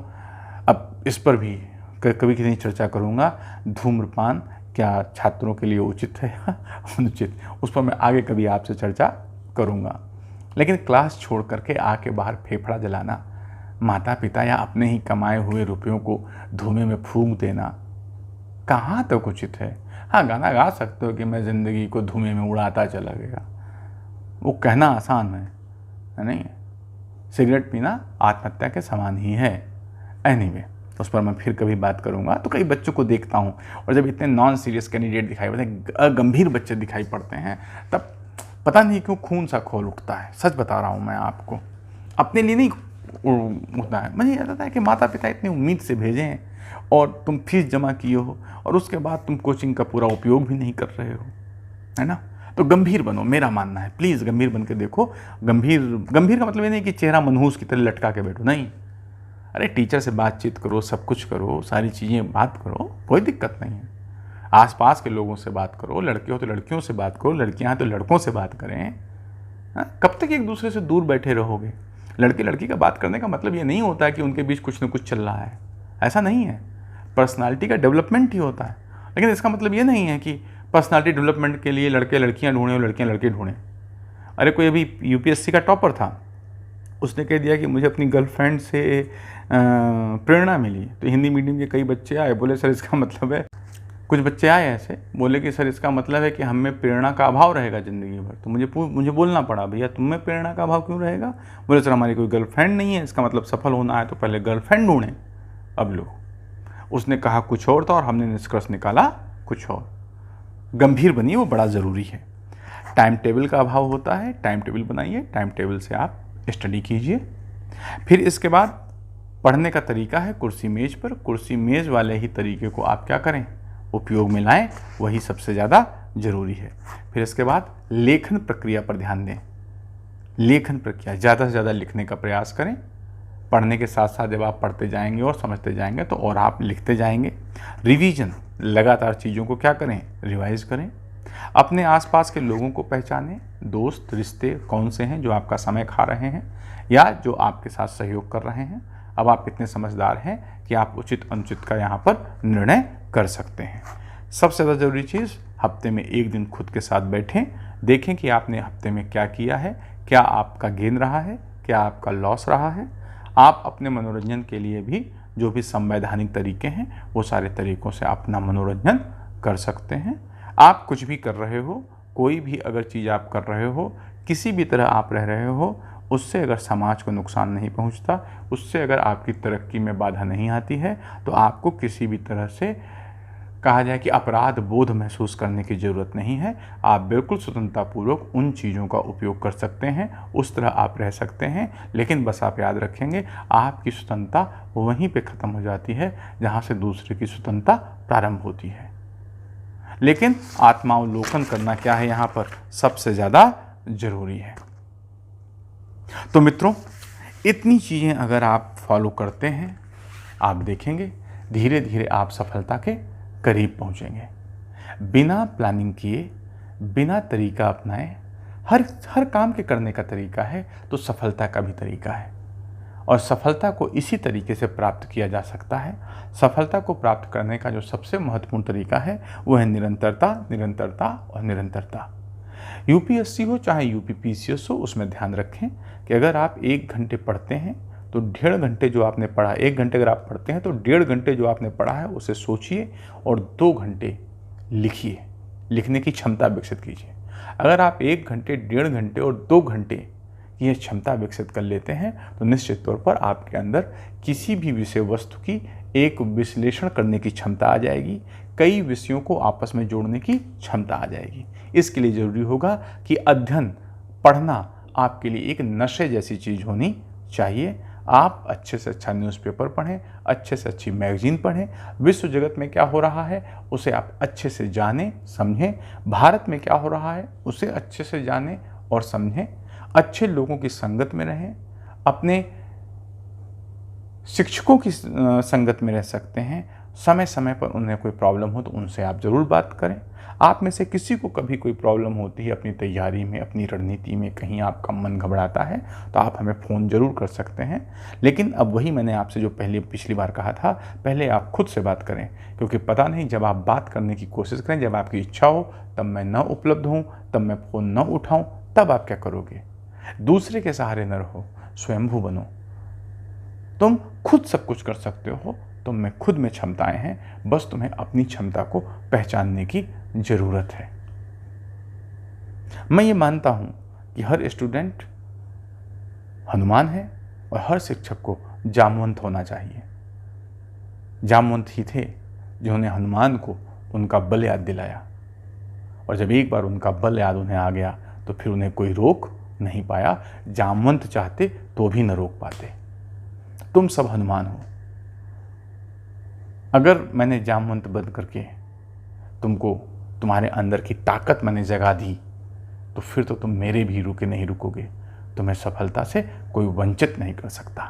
Speaker 1: अब इस पर भी कभी किसी चर्चा करूँगा। धूम्रपान क्या छात्रों के लिए उचित है या अनुचित, उस पर मैं आगे कभी आपसे चर्चा करूँगा। लेकिन क्लास छोड़ करके आके बाहर फेफड़ा जलाना, माता पिता या अपने ही कमाए हुए रुपयों को धुएं में फूंक देना कहाँ तक उचित है। हाँ, गाना गा सकते हो कि मैं ज़िंदगी को धुएं में उड़ाता चला गया, वो कहना आसान है नहीं? सिगरेट पीना आत्महत्या के समान ही है। एनीवे, उस पर मैं फिर कभी बात करूंगा। तो कई बच्चों को देखता हूँ, और जब इतने नॉन सीरियस कैंडिडेट दिखाई पड़ते हैं, अगंभीर बच्चे दिखाई पड़ते हैं, तब पता नहीं क्यों खून सा खोल उठता है। सच बता रहा हूँ मैं आपको, अपने लिए नहीं उठता है। मुझे याद आता है कि माता पिता इतनी उम्मीद से भेजे हैं और तुम फीस जमा किए हो, और उसके बाद तुम कोचिंग का पूरा उपयोग भी नहीं कर रहे हो, है ना? तो गंभीर बनो, मेरा मानना है। प्लीज़ गंभीर बन के देखो। गंभीर का मतलब ये नहीं कि चेहरा मनहूस की तरह लटका के बैठो, नहीं। अरे टीचर से बातचीत करो, सब कुछ करो, सारी चीज़ें बात करो, कोई दिक्कत नहीं है। आसपास के लोगों से बात करो, लड़के हो तो लड़कियों से बात करो, लड़कियां हैं तो लड़कों से बात करें। कब तक एक दूसरे से दूर बैठे रहोगे? लड़के लड़की का बात करने का मतलब ये नहीं होता है कि उनके बीच कुछ न कुछ चल रहा है, ऐसा नहीं है। पर्सनालिटी का डेवलपमेंट ही होता है। लेकिन इसका मतलब ये नहीं है कि पर्सनालिटी डेवलपमेंट के लिए लड़के लड़कियाँ ढूंढें और लड़कियाँ लड़के ढूंढें। अरे कोई अभी यूपीएससी का टॉपर था, उसने कह दिया कि मुझे अपनी गर्लफ्रेंड से प्रेरणा मिली। तो हिंदी मीडियम के कई बच्चे आए, बोले सर इसका मतलब है, कुछ बच्चे आए ऐसे, बोले कि सर इसका मतलब है कि हम में प्रेरणा का अभाव रहेगा ज़िंदगी भर। तो मुझे बोलना पड़ा, भैया तुम में प्रेरणा का अभाव क्यों रहेगा? बोले सर हमारी कोई गर्लफ्रेंड नहीं है, इसका मतलब सफल होना है तो पहले गर्लफ्रेंड ढूंढें। अब लो, उसने कहा कुछ और था और हमने निष्कर्ष निकाला कुछ और। गंभीर बनिए, वो बड़ा ज़रूरी है। टाइम टेबल का अभाव होता है, टाइम टेबल बनाइए, टाइम टेबल से आप स्टडी कीजिए। फिर इसके बाद पढ़ने का तरीका है कुर्सी मेज पर। कुर्सी मेज वाले ही तरीके को आप क्या करें, उपयोग में लाएं, वही सबसे ज़्यादा ज़रूरी है। फिर इसके बाद लेखन प्रक्रिया पर ध्यान दें। लेखन प्रक्रिया, ज़्यादा से ज़्यादा लिखने का प्रयास करें। पढ़ने के साथ साथ जब आप पढ़ते जाएंगे और समझते जाएंगे तो और आप लिखते जाएंगे। रिवीजन, लगातार चीज़ों को क्या करें, रिवाइज करें। अपने आसपास के लोगों को पहचानें, दोस्त रिश्ते कौन से हैं जो आपका समय खा रहे हैं या जो आपके साथ सहयोग कर रहे हैं। अब आप इतने समझदार हैं कि आप उचित अनुचित का यहाँ पर निर्णय कर सकते हैं। सबसे ज़्यादा ज़रूरी चीज़, हफ्ते में एक दिन खुद के साथ बैठें, देखें कि आपने हफ्ते में क्या किया है, क्या आपका गेन रहा है, क्या आपका लॉस रहा है। आप अपने मनोरंजन के लिए भी जो भी संवैधानिक तरीके हैं वो सारे तरीक़ों से अपना मनोरंजन कर सकते हैं। आप कुछ भी कर रहे हो, कोई भी अगर चीज़ आप कर रहे हो, किसी भी तरह आप रह रहे हो, उससे अगर समाज को नुकसान नहीं पहुंचता, उससे अगर आपकी तरक्की में बाधा नहीं आती है, तो आपको किसी भी तरह से कहा जाए कि अपराध बोध महसूस करने की ज़रूरत नहीं है। आप बिल्कुल स्वतंत्रतापूर्वक उन चीज़ों का उपयोग कर सकते हैं, उस तरह आप रह सकते हैं। लेकिन बस आप याद रखेंगे, आपकी स्वतंत्रता वहीं पे ख़त्म हो जाती है जहाँ से दूसरे की स्वतंत्रता प्रारंभ होती है। लेकिन आत्मावलोकन करना क्या है यहाँ पर सबसे ज़्यादा ज़रूरी है। तो मित्रों, इतनी चीज़ें अगर आप फॉलो करते हैं, आप देखेंगे धीरे धीरे आप सफलता के करीब पहुँचेंगे। बिना प्लानिंग किए, बिना तरीका अपनाए, हर काम के करने का तरीका है तो सफलता का भी तरीका है, और सफलता को इसी तरीके से प्राप्त किया जा सकता है। सफलता को प्राप्त करने का जो सबसे महत्वपूर्ण तरीका है वो है निरंतरता, निरंतरता और निरंतरता। यूपीएससी हो चाहे यूपीपीसीएस हो, उसमें ध्यान रखें कि अगर आप 1 घंटे पढ़ते हैं तो 1.5 घंटे जो आपने पढ़ा, 1 घंटे अगर आप पढ़ते हैं तो 1.5 घंटे जो आपने पढ़ा है उसे सोचिए और 2 घंटे लिखिए, लिखने की क्षमता विकसित कीजिए। अगर आप 1 घंटे, 1.5 घंटे और 2 घंटे की यह क्षमता विकसित कर लेते हैं तो निश्चित तौर पर आपके अंदर किसी भी विषय वस्तु की एक विश्लेषण करने की क्षमता आ जाएगी, कई विषयों को आपस में जोड़ने की क्षमता आ जाएगी। इसके लिए ज़रूरी होगा कि अध्ययन, पढ़ना आपके लिए एक नशे जैसी चीज़ होनी चाहिए। आप अच्छे से अच्छा न्यूज़पेपर पढ़ें, अच्छे से अच्छी मैगज़ीन पढ़ें, विश्व जगत में क्या हो रहा है उसे आप अच्छे से जानें, समझें, भारत में क्या हो रहा है उसे अच्छे से जानें और समझें, अच्छे लोगों की संगत में रहें, अपने शिक्षकों की संगत में रह सकते हैं। समय समय पर उन्हें कोई प्रॉब्लम हो तो उनसे आप ज़रूर बात करें। आप में से किसी को कभी कोई प्रॉब्लम होती है अपनी तैयारी में, अपनी रणनीति में, कहीं आपका मन घबराता है तो आप हमें फ़ोन ज़रूर कर सकते हैं। लेकिन अब वही मैंने आपसे जो पिछली बार कहा था, पहले आप खुद से बात करें, क्योंकि पता नहीं जब आप बात करने की कोशिश करें, जब आपकी इच्छा हो तब मैं न उपलब्ध हूँ, तब मैं फ़ोन न उठाऊँ, तब आप क्या करोगे? दूसरे के सहारे न रहो, स्वयंभू बनो। तुम खुद सब कुछ कर सकते हो, तुम में खुद में क्षमताएं हैं, बस तुम्हें अपनी क्षमता को पहचानने की ज़रूरत है। मैं ये मानता हूँ कि हर स्टूडेंट हनुमान है और हर शिक्षक को जामवंत होना चाहिए। जामवंत ही थे जिन्होंने हनुमान को उनका बल याद दिलाया, और जब एक बार उनका बल याद उन्हें आ गया तो फिर उन्हें कोई रोक नहीं पाया। जामवंत चाहते तो भी न रोक पाते। तुम सब हनुमान हो। अगर मैंने जामवंत बंद करके तुमको, तुम्हारे अंदर की ताकत मैंने जगा दी, तो फिर तो तुम मेरे भी रुके नहीं रुकोगे। तुम्हें सफलता से कोई वंचित नहीं कर सकता।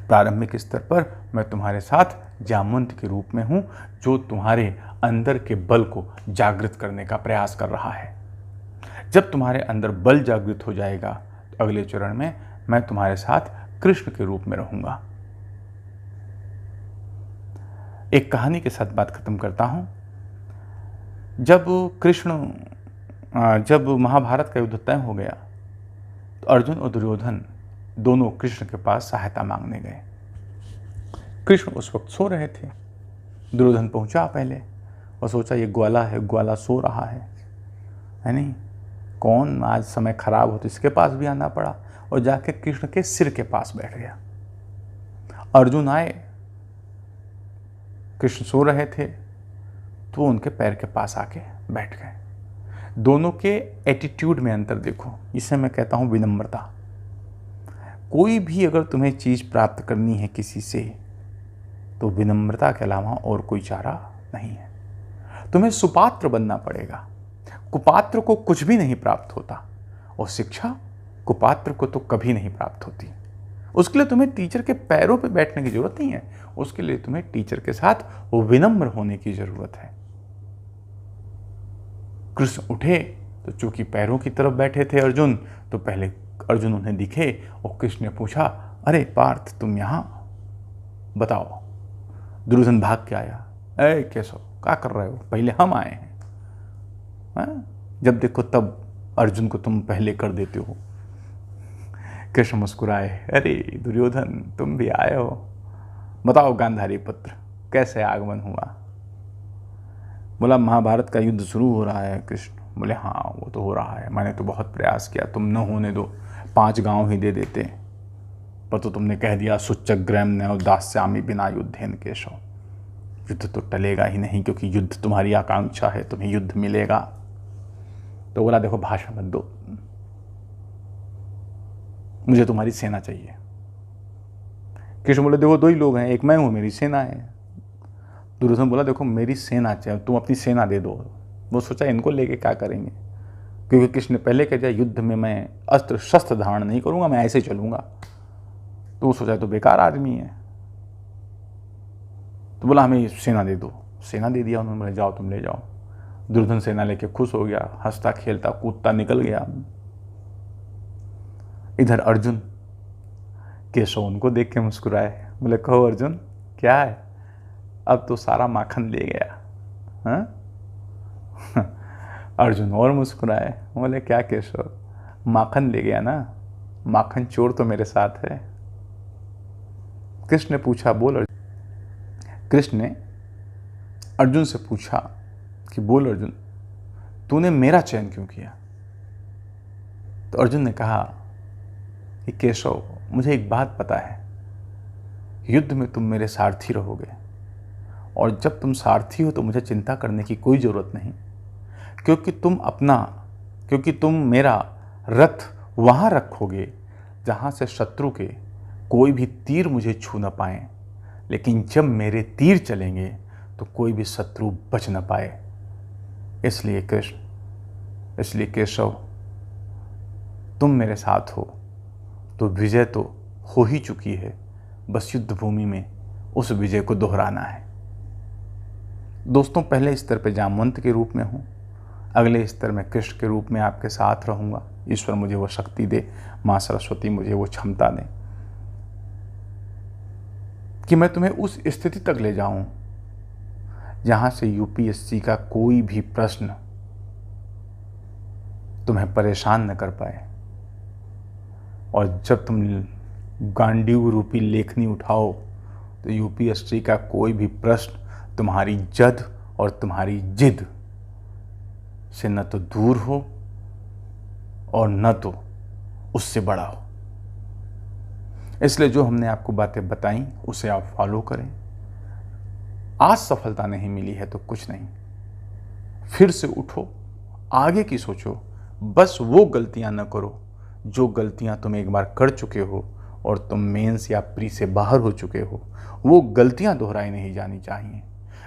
Speaker 1: प्रारंभिक स्तर पर मैं तुम्हारे साथ जामवंत के रूप में हूँ, जो तुम्हारे अंदर के बल को जागृत करने का प्रयास कर रहा है। जब तुम्हारे अंदर बल जागृत हो जाएगा तो अगले चरण में मैं तुम्हारे साथ कृष्ण के रूप में रहूँगा। एक कहानी के साथ बात खत्म करता हूँ। जब महाभारत का युद्ध तय हो गया तो अर्जुन और दुर्योधन दोनों कृष्ण के पास सहायता मांगने गए। कृष्ण उस वक्त सो रहे थे। दुर्योधन पहुंचा पहले और सोचा ये ग्वाला है, ग्वाला सो रहा है नहीं, कौन आज समय खराब हो तो इसके पास भी आना पड़ा, और जाके कृष्ण के सिर के पास बैठ गया। अर्जुन आए, कृष्ण सो रहे थे तो उनके पैर के पास आके बैठ गए। दोनों के एटीट्यूड में अंतर देखो, इसे मैं कहता हूँ विनम्रता। कोई भी अगर तुम्हें चीज़ प्राप्त करनी है किसी से तो विनम्रता के अलावा और कोई चारा नहीं है। तुम्हें सुपात्र बनना पड़ेगा। कुपात्र को कुछ भी नहीं प्राप्त होता, और शिक्षा कुपात्र को तो कभी नहीं प्राप्त होती। उसके लिए तुम्हें टीचर के पैरों पे बैठने की जरूरत नहीं है, उसके लिए तुम्हें टीचर के साथ वो विनम्र होने की जरूरत है। कृष्ण उठे तो चूंकि पैरों की तरफ बैठे थे अर्जुन, तो पहले अर्जुन उन्हें दिखे और कृष्ण ने पूछा, अरे पार्थ तुम यहाँ, बताओ। दुर्योधन भाग के आया, अरे केशव क्या कर रहे हो, पहले हम आए हैं। जब देखो तब अर्जुन को तुम पहले कर देते हो। कृष्ण मुस्कुराए, अरे दुर्योधन तुम भी आए हो, बताओ गांधारी पुत्र कैसे आगमन हुआ। बोला महाभारत का युद्ध शुरू हो रहा है। कृष्ण बोले हाँ वो तो हो रहा है, मैंने तो बहुत प्रयास किया, तुम न होने दो, 5 गांव ही दे देते, पर तो तुमने कह दिया सुच्चग्रैम न दास्यामि बिना युद्धेन केशव, युद्ध तो टलेगा ही नहीं, क्योंकि युद्ध तुम्हारी आकांक्षा है, तुम्हें युद्ध मिलेगा। तो बोला देखो भाषण मत दो, मुझे तुम्हारी सेना चाहिए। कृष्ण बोले देखो 2 ही लोग हैं, एक मैं हूं, मेरी सेना है। दुर्योधन बोला देखो मेरी सेना चाहिए, तुम अपनी सेना दे दो। वो सोचा इनको लेके क्या करेंगे, क्योंकि कृष्ण ने पहले कह दिया युद्ध में मैं अस्त्र शस्त्र धारण नहीं करूंगा, मैं ऐसे चलूंगा। तो वो सोचा तो बेकार आदमी है। तो बोला हमें सेना दे दो। सेना दे दिया उन्होंने, बोले जाओ तुम ले जाओ। दुर्योधन सेना लेके खुश हो गया, हंसता खेलता कूदता निकल गया। इधर अर्जुन केशव उनको देख के मुस्कुराए, बोले कहो अर्जुन क्या है, अब तो सारा माखन ले गया। हाँ अर्जुन और मुस्कुराए, बोले क्या केशव, माखन ले गया ना, माखन चोर तो मेरे साथ है। कृष्ण ने पूछा बोल अर्जुन। कृष्ण ने अर्जुन से पूछा कि बोल अर्जुन तूने मेरा चयन क्यों किया। तो अर्जुन ने कहा कि केशव मुझे एक बात पता है, युद्ध में तुम मेरे सारथी रहोगे, और जब तुम सारथी हो तो मुझे चिंता करने की कोई ज़रूरत नहीं, क्योंकि तुम मेरा रथ वहाँ रखोगे जहाँ से शत्रु के कोई भी तीर मुझे छू न पाए, लेकिन जब मेरे तीर चलेंगे तो कोई भी शत्रु बच न पाए। इसलिए केशव तुम मेरे साथ हो तो विजय तो हो ही चुकी है, बस युद्ध भूमि में उस विजय को दोहराना है। दोस्तों पहले स्तर पे जामवंत के रूप में हूँ, अगले स्तर में कृष्ण के रूप में आपके साथ रहूँगा। ईश्वर मुझे वो शक्ति दे, माँ सरस्वती मुझे वो क्षमता दे कि मैं तुम्हें उस स्थिति तक ले जाऊं जहां से यूपीएससी का कोई भी प्रश्न तुम्हें परेशान न कर पाए, और जब तुम गांडीव रूपी लेखनी उठाओ तो यूपीएससी का कोई भी प्रश्न तुम्हारी जद और तुम्हारी जिद से न तो दूर हो और न तो उससे बड़ा हो। इसलिए जो हमने आपको बातें बताई उसे आप फॉलो करें। आज सफलता नहीं मिली है तो कुछ नहीं, फिर से उठो, आगे की सोचो, बस वो गलतियां न करो जो गलतियां तुम एक बार कर चुके हो और तुम मेंस या प्री से बाहर हो चुके हो। वो गलतियां दोहराई नहीं जानी चाहिए।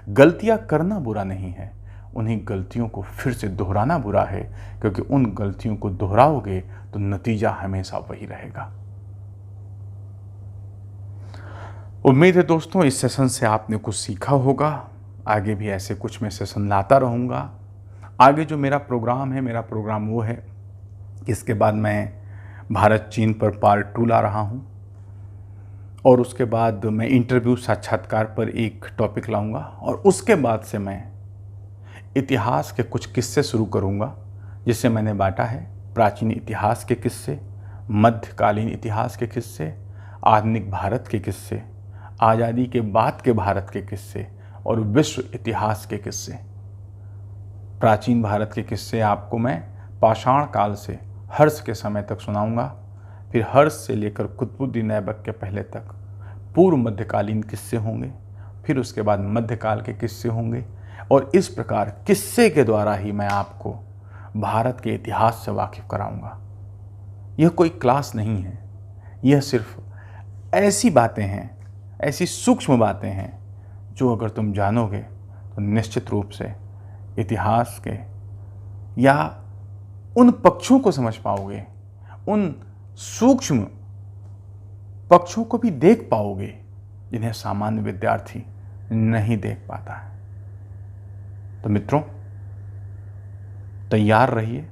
Speaker 1: गलतियां करना बुरा नहीं है, उन्हीं गलतियों को फिर से दोहराना बुरा है, क्योंकि उन गलतियों को दोहराओगे तो नतीजा हमेशा वही रहेगा। उम्मीद है दोस्तों इस सेशन से आपने कुछ सीखा होगा। आगे भी ऐसे कुछ मैं सेशन लाता रहूँगा। आगे जो मेरा प्रोग्राम वो है, इसके बाद मैं भारत चीन पर पार्ट 2 ला रहा हूँ, और उसके बाद मैं इंटरव्यू साक्षात्कार पर एक टॉपिक लाऊंगा, और उसके बाद से मैं इतिहास के कुछ किस्से शुरू करूँगा, जिससे मैंने बांटा है प्राचीन इतिहास के किस्से, मध्यकालीन इतिहास के किस्से, आधुनिक भारत के किस्से, आज़ादी के बाद के भारत के किस्से और विश्व इतिहास के किस्से। प्राचीन भारत के किस्से आपको मैं पाषाण काल से हर्ष के समय तक सुनाऊंगा, फिर हर्ष से लेकर कुतुबुद्दीन ऐबक के पहले तक पूर्व मध्यकालीन किस्से होंगे, फिर उसके बाद मध्यकाल के किस्से होंगे, और इस प्रकार किस्से के द्वारा ही मैं आपको भारत के इतिहास से वाकिफ कराऊंगा। यह कोई क्लास नहीं है, यह सिर्फ ऐसी बातें हैं, ऐसी सूक्ष्म बातें हैं जो अगर तुम जानोगे तो निश्चित रूप से इतिहास के या उन पक्षों को समझ पाओगे, उन सूक्ष्म पक्षों को भी देख पाओगे जिन्हें सामान्य विद्यार्थी नहीं देख पाता है। तो मित्रों, तैयार रहिए।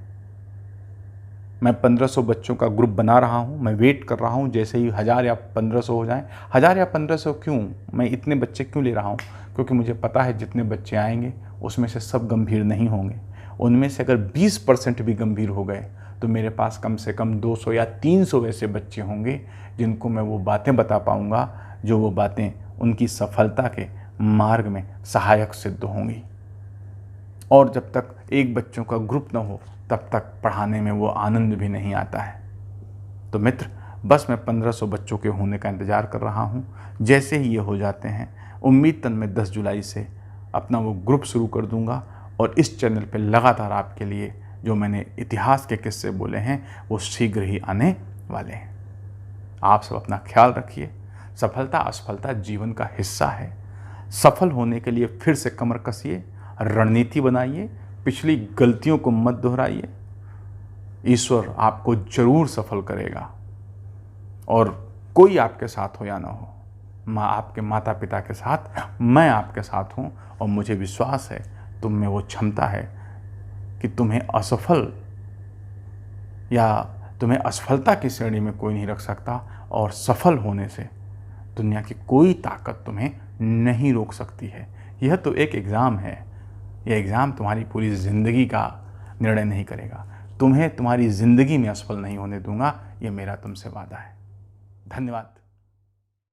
Speaker 1: मैं 1500 बच्चों का ग्रुप बना रहा हूँ, मैं वेट कर रहा हूँ जैसे ही 1000 या 1500 हो जाएं। 1000 या 1500 क्यों, मैं इतने बच्चे क्यों ले रहा हूँ? क्योंकि मुझे पता है जितने बच्चे आएंगे उसमें से सब गंभीर नहीं होंगे। उनमें से अगर 20% भी गंभीर हो गए तो मेरे पास कम से कम 200 या 300 ऐसे बच्चे होंगे जिनको मैं वो बातें बता पाऊँगा जो वो बातें उनकी सफलता के मार्ग में सहायक सिद्ध होंगी। और जब तक एक बच्चों का ग्रुप न हो तब तक पढ़ाने में वो आनंद भी नहीं आता है। तो मित्र, बस मैं 1500 बच्चों के होने का इंतज़ार कर रहा हूँ। जैसे ही ये हो जाते हैं, उम्मीद तन मैं 10 जुलाई से अपना वो ग्रुप शुरू कर दूँगा और इस चैनल पे लगातार आपके लिए जो मैंने इतिहास के किस्से बोले हैं वो शीघ्र ही आने वाले हैं। आप सब अपना ख्याल रखिए। सफलता असफलता जीवन का हिस्सा है। सफल होने के लिए फिर से कमर कसिए, रणनीति बनाइए, पिछली गलतियों को मत दोहराइए। ईश्वर आपको जरूर सफल करेगा। और कोई आपके साथ हो या ना हो, आपके माता पिता के साथ मैं आपके साथ हूँ और मुझे विश्वास है तुम में वो क्षमता है कि तुम्हें असफलता की श्रेणी में कोई नहीं रख सकता और सफल होने से दुनिया की कोई ताकत तुम्हें नहीं रोक सकती है। यह तो एक एग्ज़ाम है। यह एग्ज़ाम तुम्हारी पूरी ज़िंदगी का निर्णय नहीं करेगा। तुम्हें तुम्हारी ज़िंदगी में असफल नहीं होने दूंगा, यह मेरा तुमसे वादा है। धन्यवाद।